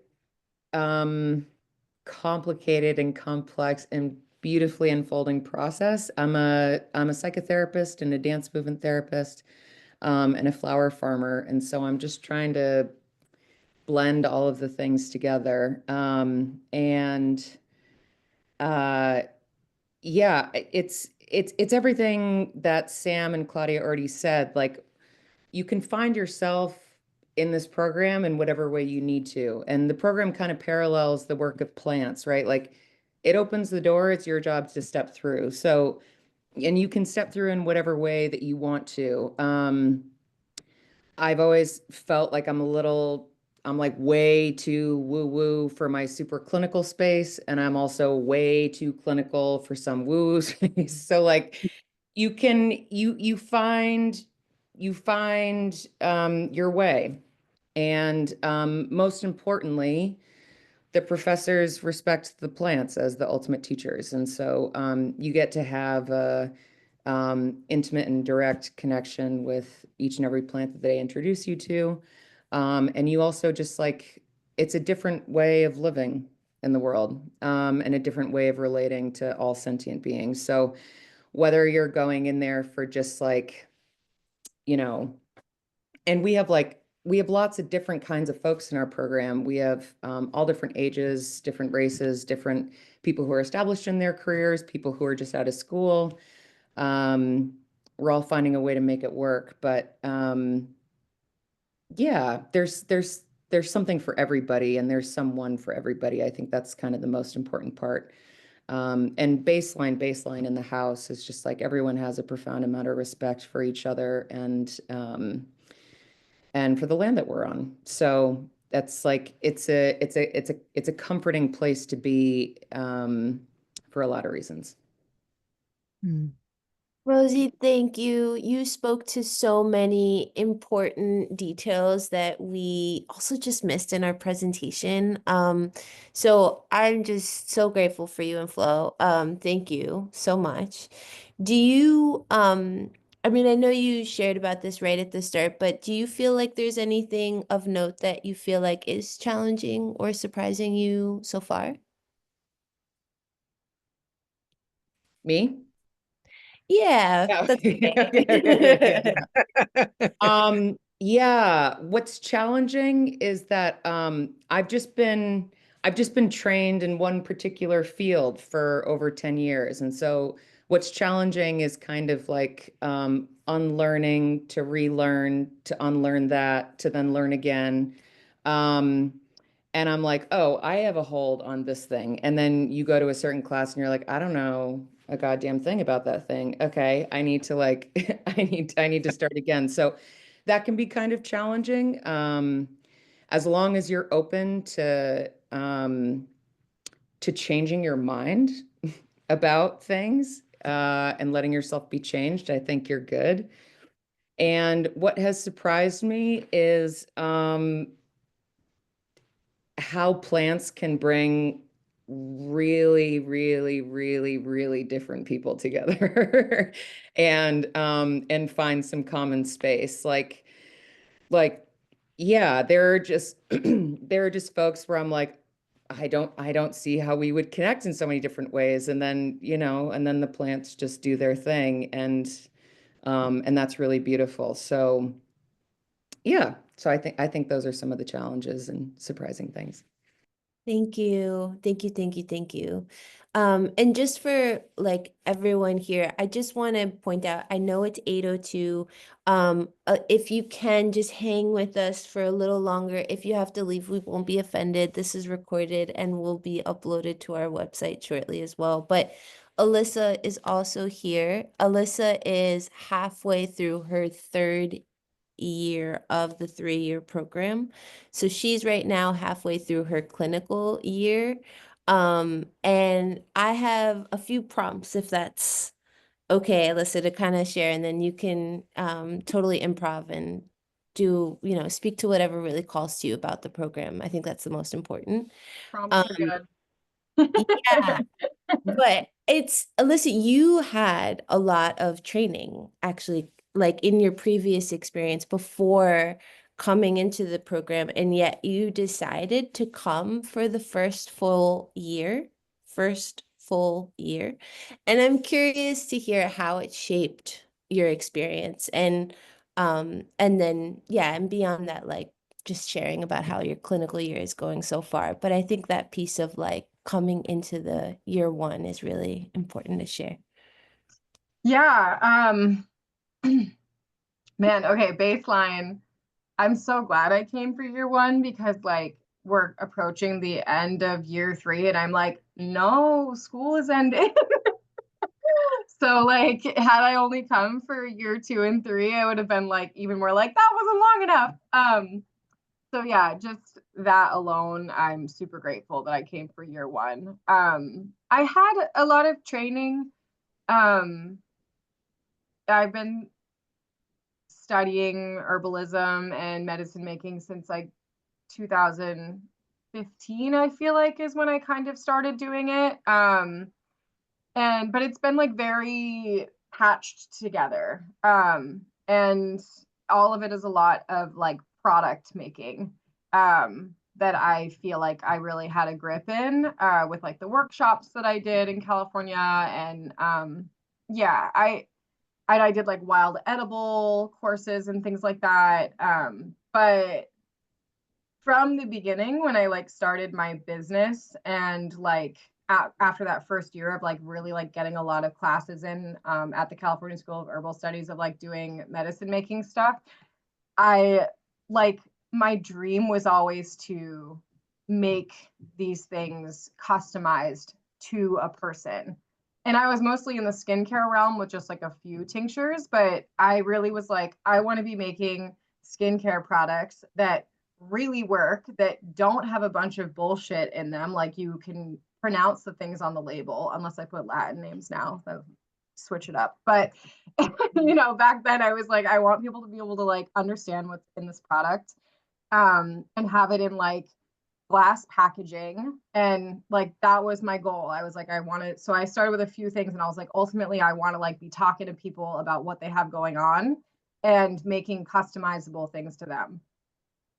complicated and complex and beautifully unfolding process. I'm a psychotherapist and a dance movement therapist, and a flower farmer, and so I'm just trying to blend all of the things together. And uh, yeah, it's everything that Sam and Claudia already said. Like you can find yourself in this program in whatever way you need to. And the program kind of parallels the work of plants, right? Like it opens the door, it's your job to step through. So, and you can step through in whatever way that you want to. I've always felt like I'm like way too woo woo for my super clinical space. And I'm also way too clinical for some woo space. So like you find your way. And most importantly, the professors respect the plants as the ultimate teachers. And so you get to have intimate and direct connection with each and every plant that they introduce you to. And you also just like, it's a different way of living in the world, and a different way of relating to all sentient beings. So whether you're going in there for just like, you know, and we have lots of different kinds of folks in our program. We have all different ages, different races, different people who are established in their careers, people who are just out of school. Um, we're all finding a way to make it work, but yeah, there's something for everybody, and there's someone for everybody. I think that's kind of the most important part. And baseline in the house is just like everyone has a profound amount of respect for each other and for the land that we're on. So that's like it's a comforting place to be for a lot of reasons. Mm. Rosie, thank you. You spoke to so many important details that we also just missed in our presentation. So I'm just so grateful for you and Flo. Thank you so much. Do you, I mean, I know you shared about this right at the start, but do you feel like there's anything of note that you feel like is challenging or surprising you so far? Me? Yeah, Yeah. that's Okay. okay. Yeah, what's challenging is that I've just been trained in one particular field for over 10 years. And so what's challenging is kind of like unlearning to relearn, to unlearn that, to then learn again. Um, and I'm like, oh, I have a hold on this thing. And then you go to a certain class and you're like, I don't know a goddamn thing about that thing. Okay, I need to like I need to start again. So that can be kind of challenging. As long as you're open to changing your mind about things and letting yourself be changed, I think you're good. And what has surprised me is how plants can bring really, really, really, really different people together and find some common space. Like, yeah, there are just there are just folks where I'm like, I don't see how we would connect in so many different ways. And then, you know, and then the plants just do their thing and that's really beautiful. So yeah, so I think those are some of the challenges and surprising things. Thank you. Thank you. Thank you. Thank you. And just for like everyone here, I just want to point out, I know it's 8:02. If you can just hang with us for a little longer. If you have to leave, we won't be offended. This is recorded and will be uploaded to our website shortly as well. But Alyssa is also here. Alyssa is halfway through her third year of the 3-year program. So she's right now halfway through her clinical year. And I have a few prompts if that's okay, Alyssa, to kind of share, and then you can totally improv and do, you know, speak to whatever really calls to you about the program. I think that's the most important. Prompts Um, are good. yeah. But it's, Alyssa, you had a lot of training actually, like in your previous experience before coming into the program, and yet you decided to come for the first full year. And I'm curious to hear how it shaped your experience and then yeah, and beyond that, like just sharing about how your clinical year is going so far. But I think that piece of like coming into the year one is really important to share. Yeah. Man, okay, baseline. I'm so glad I came for year one because like we're approaching the end of year three and I'm like, no, school is ending. So like had I only come for year two and three, I would have been like even more like that wasn't long enough. So yeah, just that alone, I'm super grateful that I came for year one. I had a lot of training. Um, I've been studying herbalism and medicine making since like 2015, I feel like is when I kind of started doing it. And but it's been like very patched together. And all of it is a lot of like product making that I feel like I really had a grip in with like the workshops that I did in California. And yeah, I did like wild edible courses and things like that. But from the beginning, when I like started my business and like after that first year of like really like getting a lot of classes in at the California School of Herbal Studies of like doing medicine making stuff, I like my dream was always to make these things customized to a person. And I was mostly in the skincare realm with just like a few tinctures, but I really was like, I want to be making skincare products that really work, that don't have a bunch of bullshit in them. Like you can pronounce the things on the label, unless I put Latin names now. So switch it up. But you know, back then I was like, I want people to be able to like understand what's in this product and have it in like glass packaging. And like that was my goal. I was like, I wanted, so I started with a few things and I was like, ultimately I want to like be talking to people about what they have going on and making customizable things to them.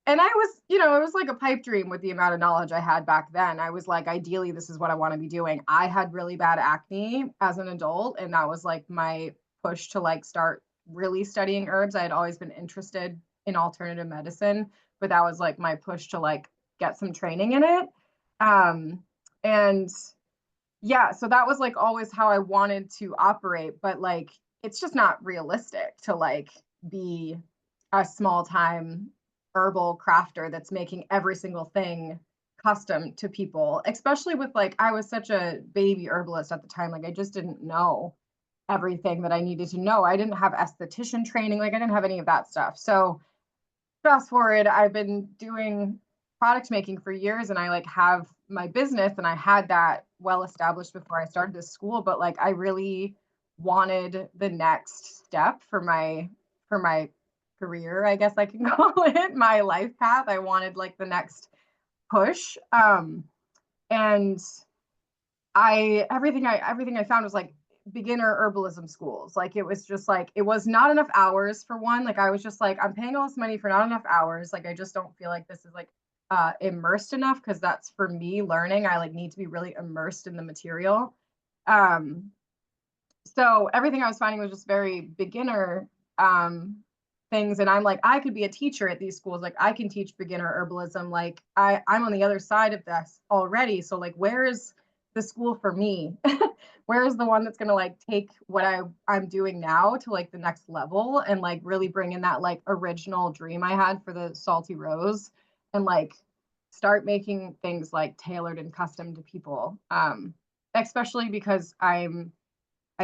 And I was, you know, it was like a pipe dream with the amount of knowledge I had back then. I was like, ideally, this is what I want to be doing. I had really bad acne as an adult, and that was like my push to like start really studying herbs. I had always been interested in alternative medicine, but that was like my push to like get some training in it. And yeah, so that was like always how I wanted to operate, but like it's just not realistic to like be a small time herbal crafter that's making every single thing custom to people, especially with like I was such a baby herbalist at the time. Like I just didn't know everything that I needed to know. I didn't have esthetician training, like I didn't have any of that stuff. So fast forward, I've been doing product making for years and I like have my business and I had that well established before I started this school, but like I really wanted the next step for my career, I guess I can call it, my life path. I wanted like the next push. And everything I found was like beginner herbalism schools. Like it was just like it was not enough hours for one. Like I was just like, I'm paying all this money for not enough hours. Like I just don't feel like this is like immersed enough, because that's for me learning. I like need to be really immersed in the material. Um, so everything I was finding was just very beginner things. And I'm like, I could be a teacher at these schools. Like I can teach beginner herbalism. Like I'm on the other side of this already. So like, where is the school for me? Where is the one that's gonna like take what I'm doing now to like the next level and like really bring in that like original dream I had for the Salty Rose and like start making things like tailored and custom to people. Especially because I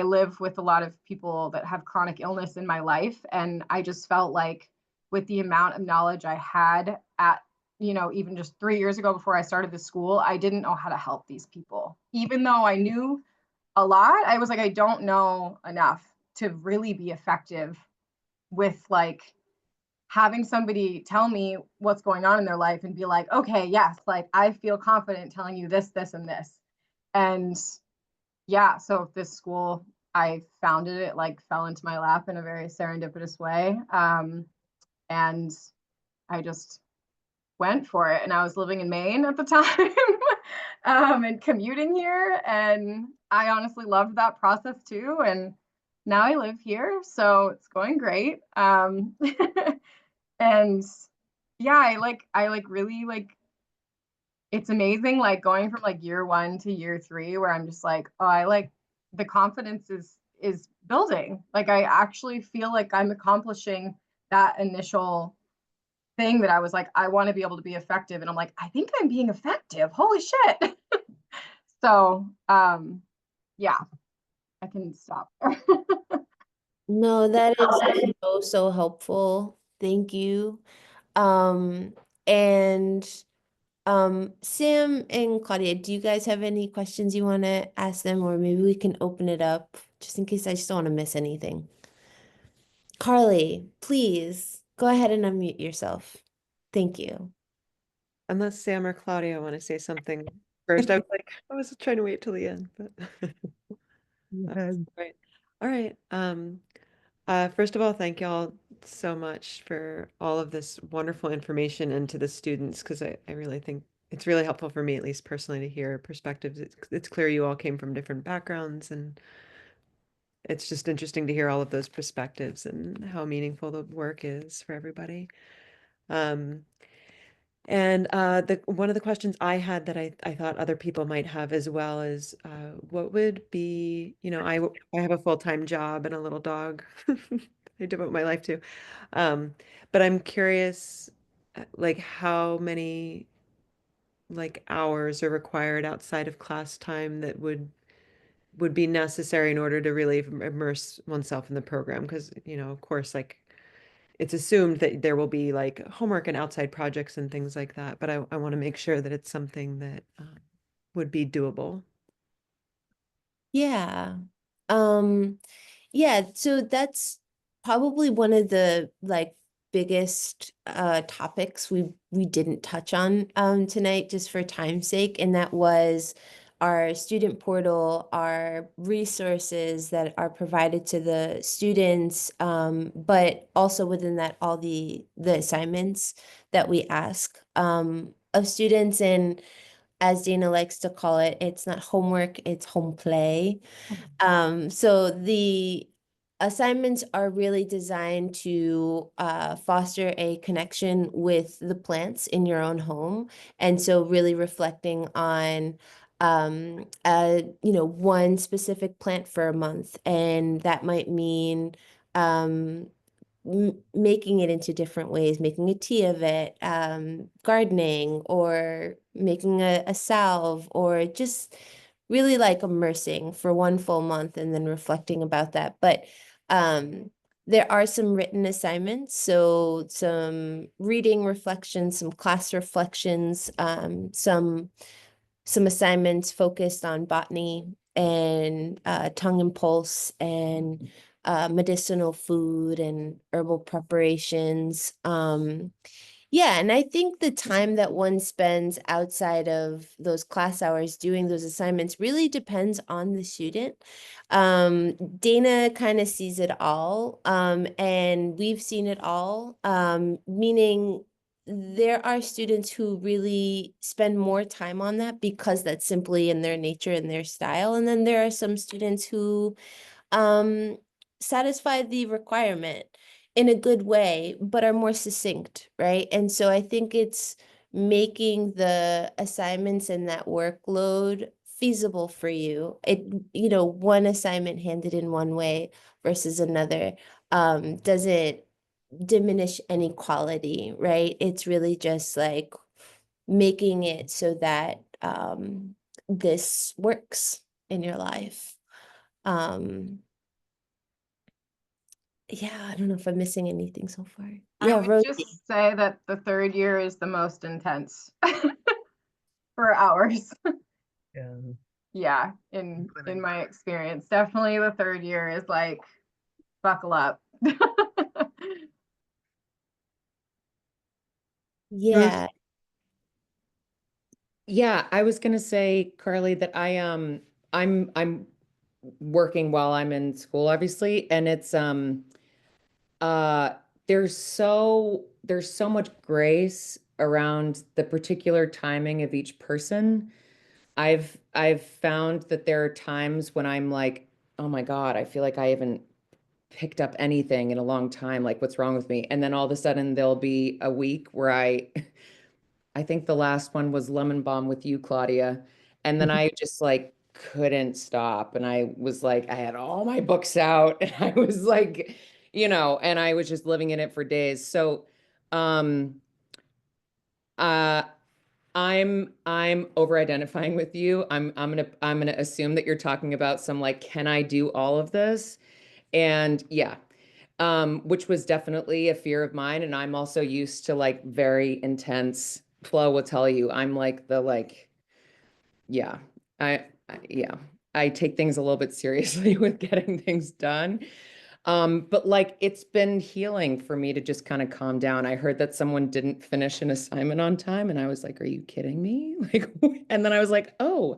live with a lot of people that have chronic illness in my life. And I just felt like with the amount of knowledge I had at, you know, even just 3 years ago before I started the school, I didn't know how to help these people. Even though I knew a lot, I was like, I don't know enough to really be effective with like having somebody tell me what's going on in their life and be like, okay, yes, like I feel confident telling you this, this, and this. And yeah, so this school, I founded it, like fell into my lap in a very serendipitous way. And I just went for it. And I was living in Maine at the time and commuting here. And I honestly loved that process too. And now I live here, so it's going great. And yeah, I really like it's amazing like going from like year 1 to year 3 where I'm just like, oh, I like the confidence is building. Like I actually feel like I'm accomplishing that initial thing that I was like, I want to be able to be effective. And I'm like, I think I'm being effective. Holy shit. So yeah, I can stop. No, that is so helpful. Thank you. Um, and Sam and Claudia, do you guys have any questions you want to ask them, or maybe we can open it up just in case I just don't want to miss anything. Carly, please go ahead and unmute yourself. Thank you. Unless Sam or Claudia want to say something first. I was trying to wait till the end, but Go ahead. right. All right. First of all, thank y'all so much for all of this wonderful information and to the students, because I really think it's really helpful for me, at least personally, to hear perspectives. It's clear you all came from different backgrounds, and it's just interesting to hear all of those perspectives and how meaningful the work is for everybody. Um, And the one of the questions I had that I thought other people might have as well is what would be, I have a full-time job and a little dog I devote my life to. Um, but I'm curious like how many like hours are required outside of class time that would be necessary in order to really immerse oneself in the program because, of course, like it's assumed that there will be like homework and outside projects and things like that, but I want to make sure that it's something that would be doable. Yeah. Um, yeah, so that's probably one of the like biggest topics we didn't touch on tonight just for time's sake, and that was our student portal, our resources that are provided to the students, but also within that all the assignments that we ask of students. And as Dana likes to call it, it's not homework, it's home play. So the assignments are really designed to foster a connection with the plants in your own home. And so really reflecting on one specific plant for a month. And that might mean making it into different ways, making a tea of it, gardening, or making a salve, or just really like immersing for one full month and then reflecting about that. But there are some written assignments, so some reading reflections, some class reflections, some assignments focused on botany and tongue and pulse and medicinal food and herbal preparations. Yeah, and I think the time that one spends outside of those class hours doing those assignments really depends on the student. Dana kind of sees it all, and we've seen it all, meaning there are students who really spend more time on that because that's simply in their nature and their style. And then there are some students who um, satisfy the requirement in a good way, but are more succinct, right? And so I think it's making the assignments and that workload feasible for you. One assignment handed in one way versus another doesn't diminish any quality, right? It's really just like making it so that this works in your life. Um, yeah, I don't know if I'm missing anything so far. I Yeah, would Rosie. just say that the third year is the most intense for hours. Yeah. Yeah, in my experience, definitely the third year is like buckle up. Rose, Yeah. Yeah, I was gonna say, Carly, that I'm working while I'm in school, obviously, and it's uh there's so much grace around the particular timing of each person. I've found that there are times when I'm like, oh my God, I feel like I haven't picked up anything in a long time, like what's wrong with me? And then all of a sudden there'll be a week where I think the last one was Lemon Balm with you, Claudia. And then I just like couldn't stop. And I was like, I had all my books out and I was like, and I was just living in it for days. So um uh I'm over identifying with you. I'm gonna assume that you're talking about some like, can I do all of this? And yeah, which was definitely a fear of mine. And I'm also used to like very intense. Flo will tell you, I'm like yeah, yeah, I take things a little bit seriously with getting things done. But like it's been healing for me to just kind of calm down. I heard that someone didn't finish an assignment on time, and I was like, "Are you kidding me?" Like, and then I was like, "Oh,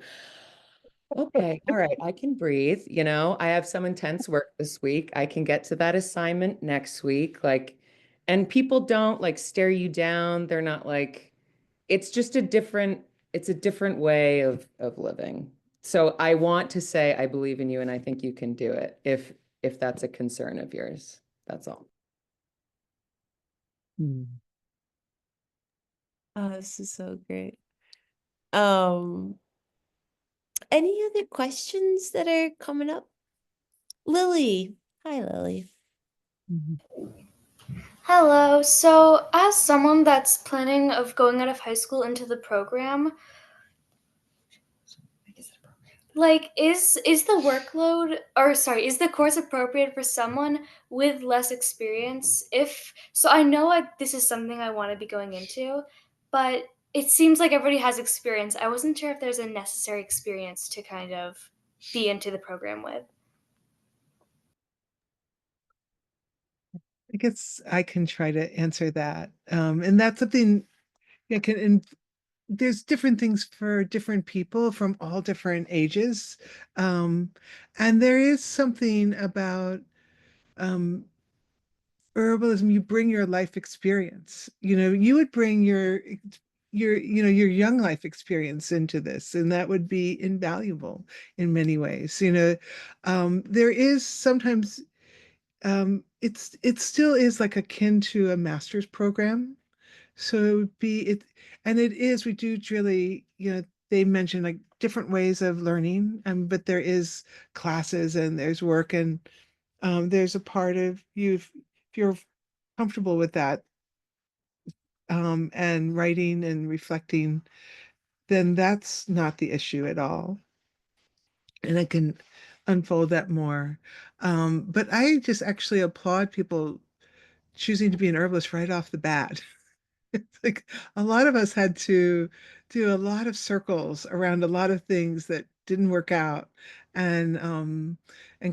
Okay, all right, I can breathe. You know, I have some intense work this week. I can get to that assignment next week. Like, and people don't like stare you down. They're not like, it's just it's a different way of living. So I want to say I believe in you and I think you can do it if that's a concern of yours. That's all. Mm. Oh, this is so great. Um, any other questions that are coming up? Lily. Hi, Lily. Mhm. Hello. So, as someone that's planning of going out of high school into the program, like is the workload or sorry, is the course appropriate for someone with less experience? If so, I know this is something I want to be going into, but it seems like everybody has experience. I wasn't sure if there's a necessary experience to kind of be into the program with. I guess I can try to answer that. And that's something yeah, and there's different things for different people from all different ages. Um, and there is something about um, herbalism, you bring your life experience. You would bring your young life experience into this, and that would be invaluable in many ways. There is sometimes it still is like akin to a master's program. So it would be it, and it is, we do really, they mention like different ways of learning, but there is classes and there's work and there's a part of you, if you're comfortable with that, and writing and reflecting, then that's not the issue at all. And I can unfold that more. But I just actually applaud people choosing to be an herbalist right off the bat. It's like a lot of us had to do a lot of circles around a lot of things that didn't work out and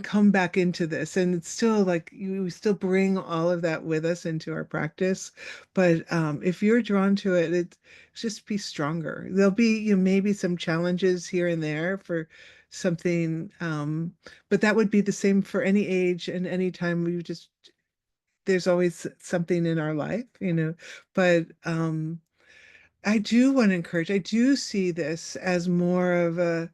come back into this. And it's still like we still bring all of that with us into our practice. But if you're drawn to it, it's just be stronger. There'll be, maybe some challenges here and there for something, but that would be the same for any age and any time. There's always something in our life, but I do want to encourage, I do see this as more of a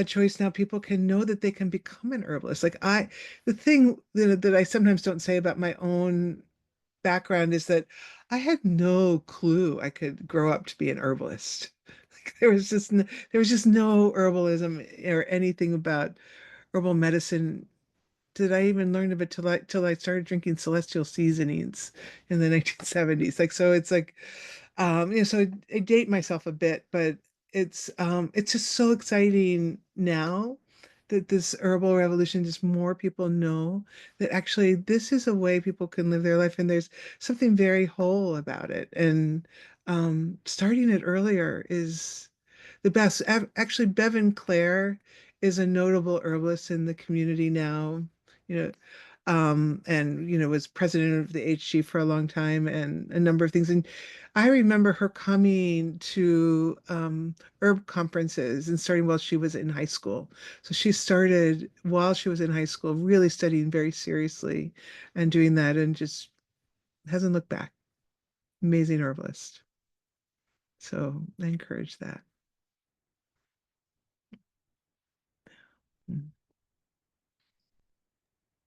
choice now. People can know that they can become an herbalist. The thing that I sometimes don't say about my own background is that I had no clue I could grow up to be an herbalist. Like there was just no herbalism or anything about herbal medicine did I even learn of it till I started drinking celestial seasonings in the 1970s. Like so it's like so I date myself a bit, but it's just so exciting now that this herbal revolution, just more people know that actually this is a way people can live their life and there's something very whole about it. And starting it earlier is the best. Actually, Bevan Clare is a notable herbalist in the community now, you know, and was president of the HG for a long time and a number of things. And I remember her coming to herb conferences and starting while she was in high school. So she started while she was in high school, really studying very seriously and doing that and just hasn't looked back. Amazing herbalist. So I encourage that. Mm.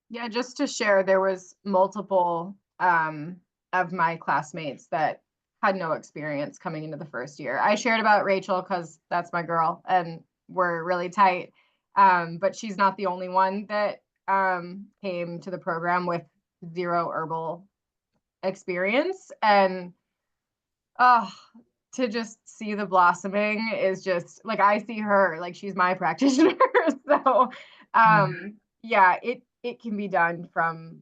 Yeah, just to share, there was multiple of my classmates that had no experience coming into the first year. I shared about Rachel because that's my girl and we're really tight. But she's not the only one that came to the program with zero herbal experience. And oh, to just see the blossoming is just like I see her, like she's my practitioner. So yeah, it can be done from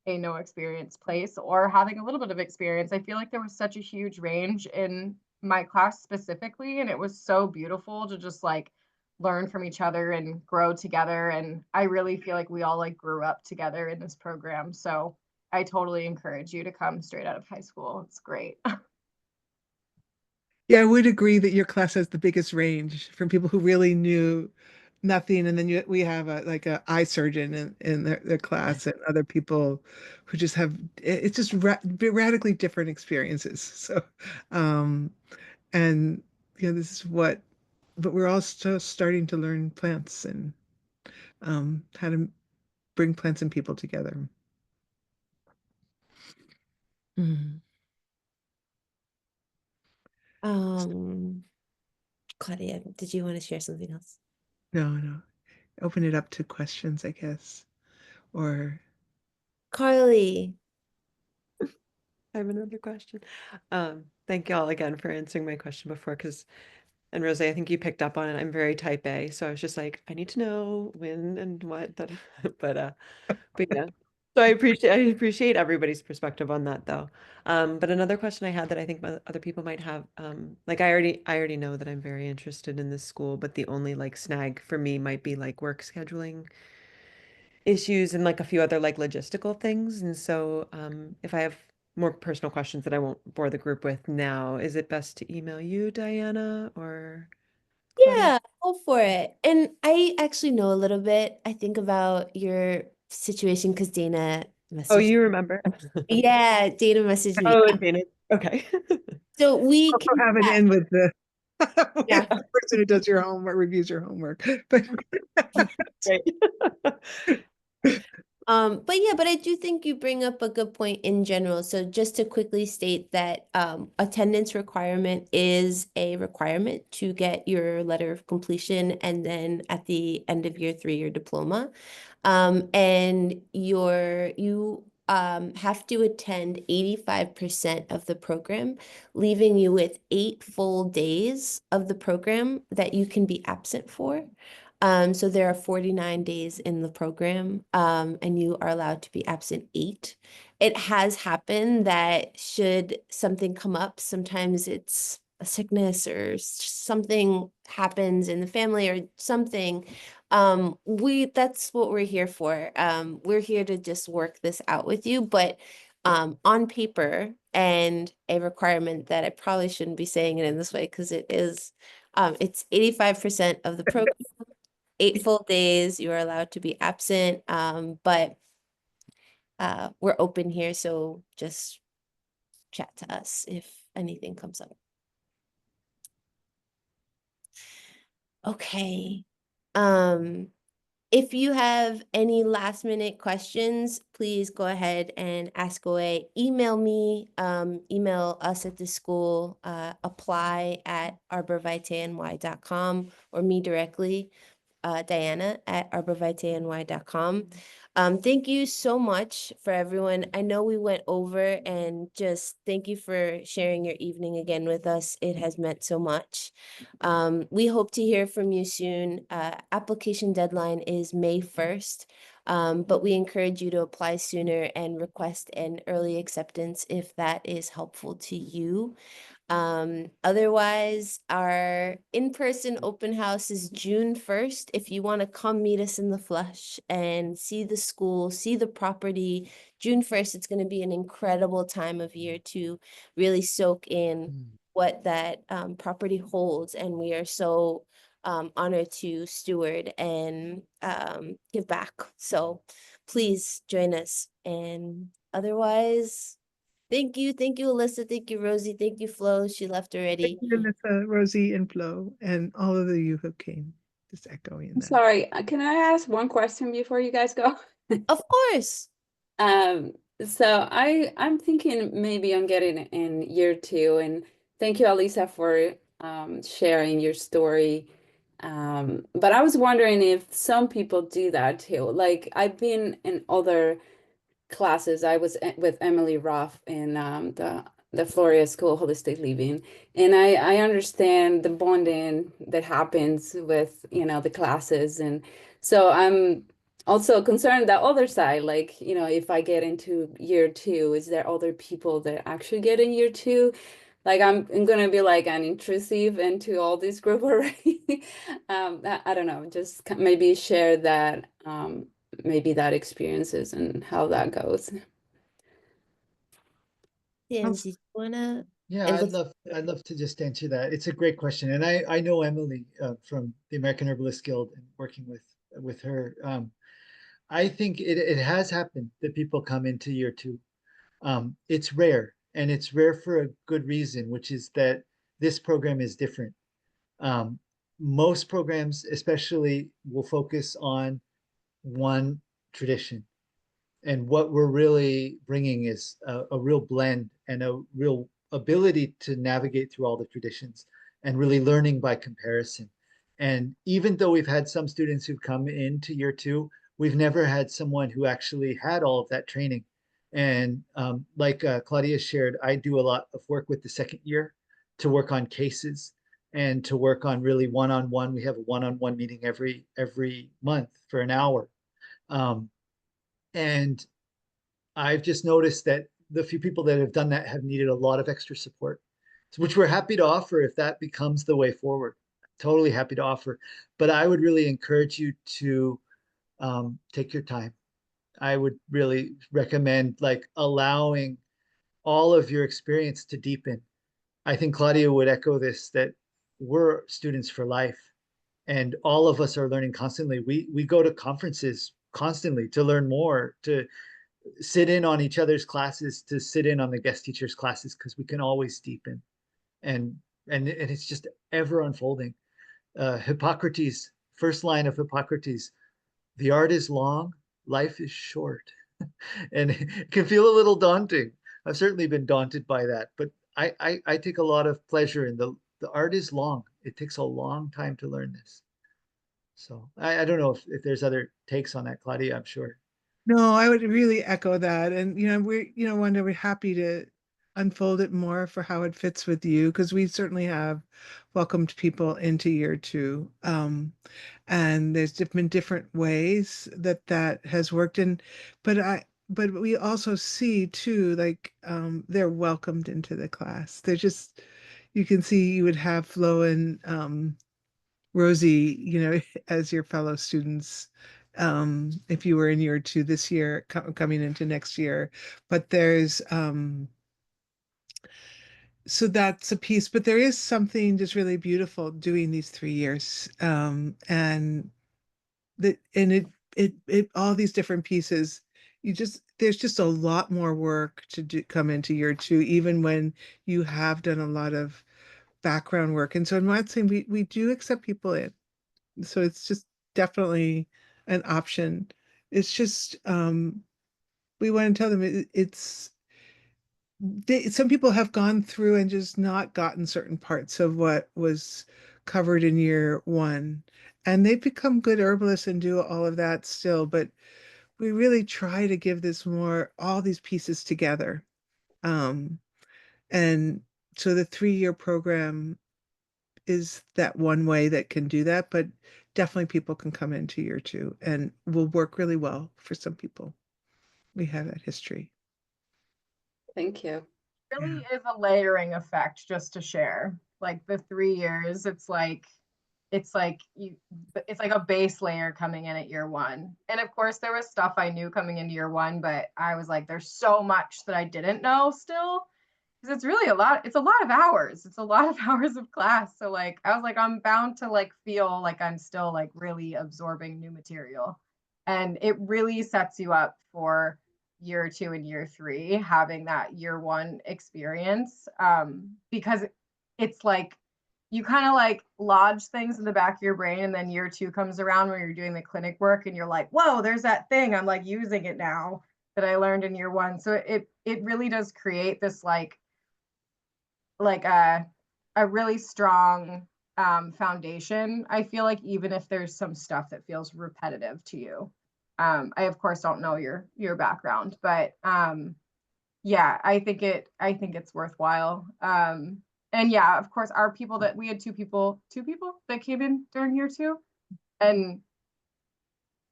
a no experience place or having a little bit of experience. I feel like there was such a huge range in my class specifically, and it was so beautiful to just like learn from each other and grow together. And I really feel like we all like grew up together in this program. So I totally encourage you to come straight out of high school. It's great. Yeah, I would agree that your class has the biggest range from people who really knew nothing, and then we have a eye surgeon in their class, and other people who just have it's just radically different experiences. So, um, and this is but we're all still starting to learn plants and how to bring plants and people together. Mm. Claudia, did you want to share something else? No, no. Open it up to questions, I guess, or Carly. I have another question. Thank you all again for answering my question before, and Rosie, I think you picked up on it. I'm very type A, so I was just like, I need to know when and what that, but yeah. So I appreciate everybody's perspective on that though. But another question I had that I think other people might have, like I already know that I'm very interested in this school, but the only like snag for me might be like work scheduling issues and like a few other like logistical things. And so if I have more personal questions that I won't bore the group with now, is it best to email you, Diana, or Claudia? Yeah, go for it. And I actually know a little bit, I think, about your situation because Dana Oh, messaged. you remember? Yeah, Dana messaged me. Oh, Dana. Okay. So we also can have it chat. in with the Yeah. with the person who does your homework, reviews your homework. But Great. But yeah, but I do think you bring up a good point in general. So just to quickly state that attendance requirement is a requirement to get your letter of completion and then at the end of your 3-year diploma. And you have to attend 85% of the program, leaving you with 8 full days of the program that you can be absent for. So there are 49 days in the program, and you are allowed to be absent 8. It has happened that should something come up, sometimes it's a sickness or something happens in the family or something. That's what we're here for. We're here to just work this out with you, but on paper and a requirement that I probably shouldn't be saying it in this way because it is, it's 85% of the program. 8 full days, you are allowed to be absent, but we're open here, so just chat to us if anything comes up. Okay. If you have any last minute questions, please go ahead and ask away. Email me, email us at the school, apply@arborvitany.com or me directly. Diana at ArborVitaeNY.com. Thank you so much for everyone. I know we went over, and just thank you for sharing your evening again with us. It has meant so much. We hope to hear from you soon. Application deadline is May 1st, but we encourage you to apply sooner and request an early acceptance if that is helpful to you. Otherwise, our in-person open house is June 1st. If you want to come meet us in the flesh and see the school, see the property, June 1st, it's going to be an incredible time of year to really soak in what that property holds. And we are so honored to steward and give back. So please join us. And otherwise, thank you, Alyssa. Thank you, Rosie. Thank you, Flo. She left thank already. you, Alyssa, Rosie, and Flo, and all of you who came. Just echoing I'm that. sorry, can I ask one question before you guys go? Of course. So I'm thinking maybe on getting in year 2, and thank you, Alisa, for sharing your story. But I was wondering if some people do that too. Like I've been in other classes. I was with Emily Ruff in the Florida School of Holistic Living, and I understand the bonding that happens with the classes, and so I'm also concerned that other side, like if I get into year 2, is there other people that actually get in year 2? Like I'm gonna be like an intrusive into all this group already. I don't know, just maybe share that maybe that experiences and how that goes. Sam, did you wanna? Yeah, It looks I'd love to just answer that. It's a great question, and I know Emily from the American Herbalist Guild and working with her. I think it has happened that people come into year two. It's rare, and it's rare for a good reason, which is that this program is different. Um, Most programs, especially, will focus on one tradition. And what we're really bringing is a real blend and a real ability to navigate through all the traditions and really learning by comparison. And even though we've had some students who've come into year two, we've never had someone who actually had all of that training. And like Claudia shared, I do a lot of work with the second year to work on cases and to work on really one-on-one. We have a one-on-one meeting every month for an hour. Um, and I've just noticed that the few people that have done that have needed a lot of extra support, which we're happy to offer if that becomes the way forward. Totally happy to offer. But I would really encourage you to take your time. I would really recommend like allowing all of your experience to deepen. I think Claudia would echo this, that we're students for life and all of us are learning constantly. We go to conferences constantly to learn more, to sit in on each other's classes, to sit in on the guest teachers' classes, because we can always deepen, and it's just ever unfolding. Hippocrates, first line of Hippocrates: the art is long, life is short. And it can feel a little daunting. I've certainly been daunted by that, but I take a lot of pleasure in the art is long. It takes a long time to learn this. So I don't know if there's other takes on that, Claudia, I'm sure. No, I would really echo that. And, Wanda, we're happy to unfold it more for how it fits with you, because we certainly have welcomed people into year two. And there's been different ways that that has worked in, but we also see too, like, they're welcomed into the class. They're just, you can see you would have Flo and, Rosie, as your fellow students, if you were in year two this year, coming into next year. But so that's a piece, but there is something just really beautiful doing these 3 years. And all these different pieces, there's just a lot more work to do, come into year two, even when you have done a lot of background work. And so I'm not saying we do accept people in, so it's just definitely an option. It's just we want to tell them some people have gone through and just not gotten certain parts of what was covered in year one, and they've become good herbalists and do all of that still, but we really try to give this more, all these pieces together. And so the 3-year program is that one way that can do that, but definitely people can come into year two and will work really well for some people. We have that history. Thank you. Really Yeah. is a layering effect, just to share. Like the 3 years, it's like it's like a base layer coming in at year one. And of course there was stuff I knew coming into year one, but I was like, there's so much that I didn't know still. Because it's really it's a lot of hours. It's a lot of hours of class. So like I was like, I'm bound to like feel like I'm still like really absorbing new material. And it really sets you up for year two and year three, having that year one experience. Because it's like you kind of like lodge things in the back of your brain, and then year two comes around when you're doing the clinic work and you're like, whoa, there's that thing. I'm like using it now that I learned in year one. So it really does create this like a really strong foundation. I feel like even if there's some stuff that feels repetitive to you. I of course don't know your background, but yeah, I think it's worthwhile. And yeah, of course, our people that we had two people that came in during year two, and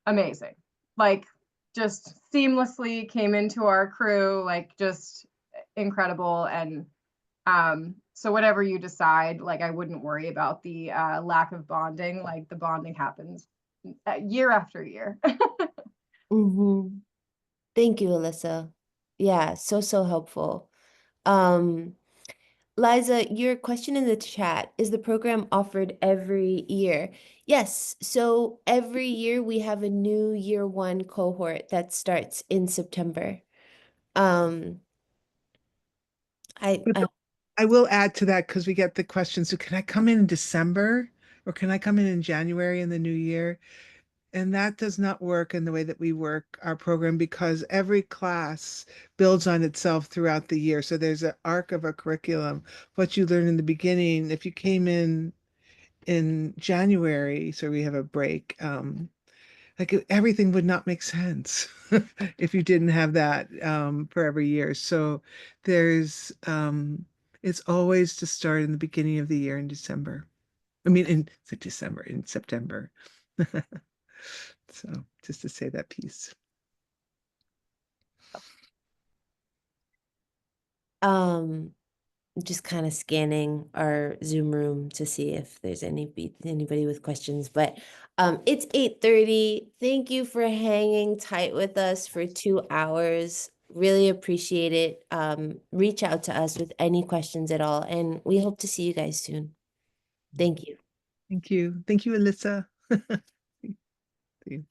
amazing, like just seamlessly came into our crew, like just incredible. And so whatever you decide, like I wouldn't worry about the lack of bonding. Like the bonding happens year after year. Mm-hmm. Thank you, Alyssa. Yeah, so helpful. Um, Liza, your question in the chat, is the program offered every year? Yes, so every year we have a new year one cohort that starts in September. Um, I, But I will add to that because we get the question, so can I come in December or can I come in January in the new year? And that does not work in the way that we work our program because every class builds on itself throughout the year. So there's an arc of a curriculum. What you learn in the beginning, if you came in January, so we have a break, everything would not make sense if you didn't have that for every year. So there's it's always to start in the beginning of the year in December. I mean in December, in September. So just to say that piece. Just kind of scanning our Zoom room to see if there's anybody with questions, but it's 8:30. Thank you for hanging tight with us for 2 hours. Really appreciate it. Reach out to us with any questions at all, and we hope to see you guys soon. Thank you. Thank you. Thank you, Alyssa. See you.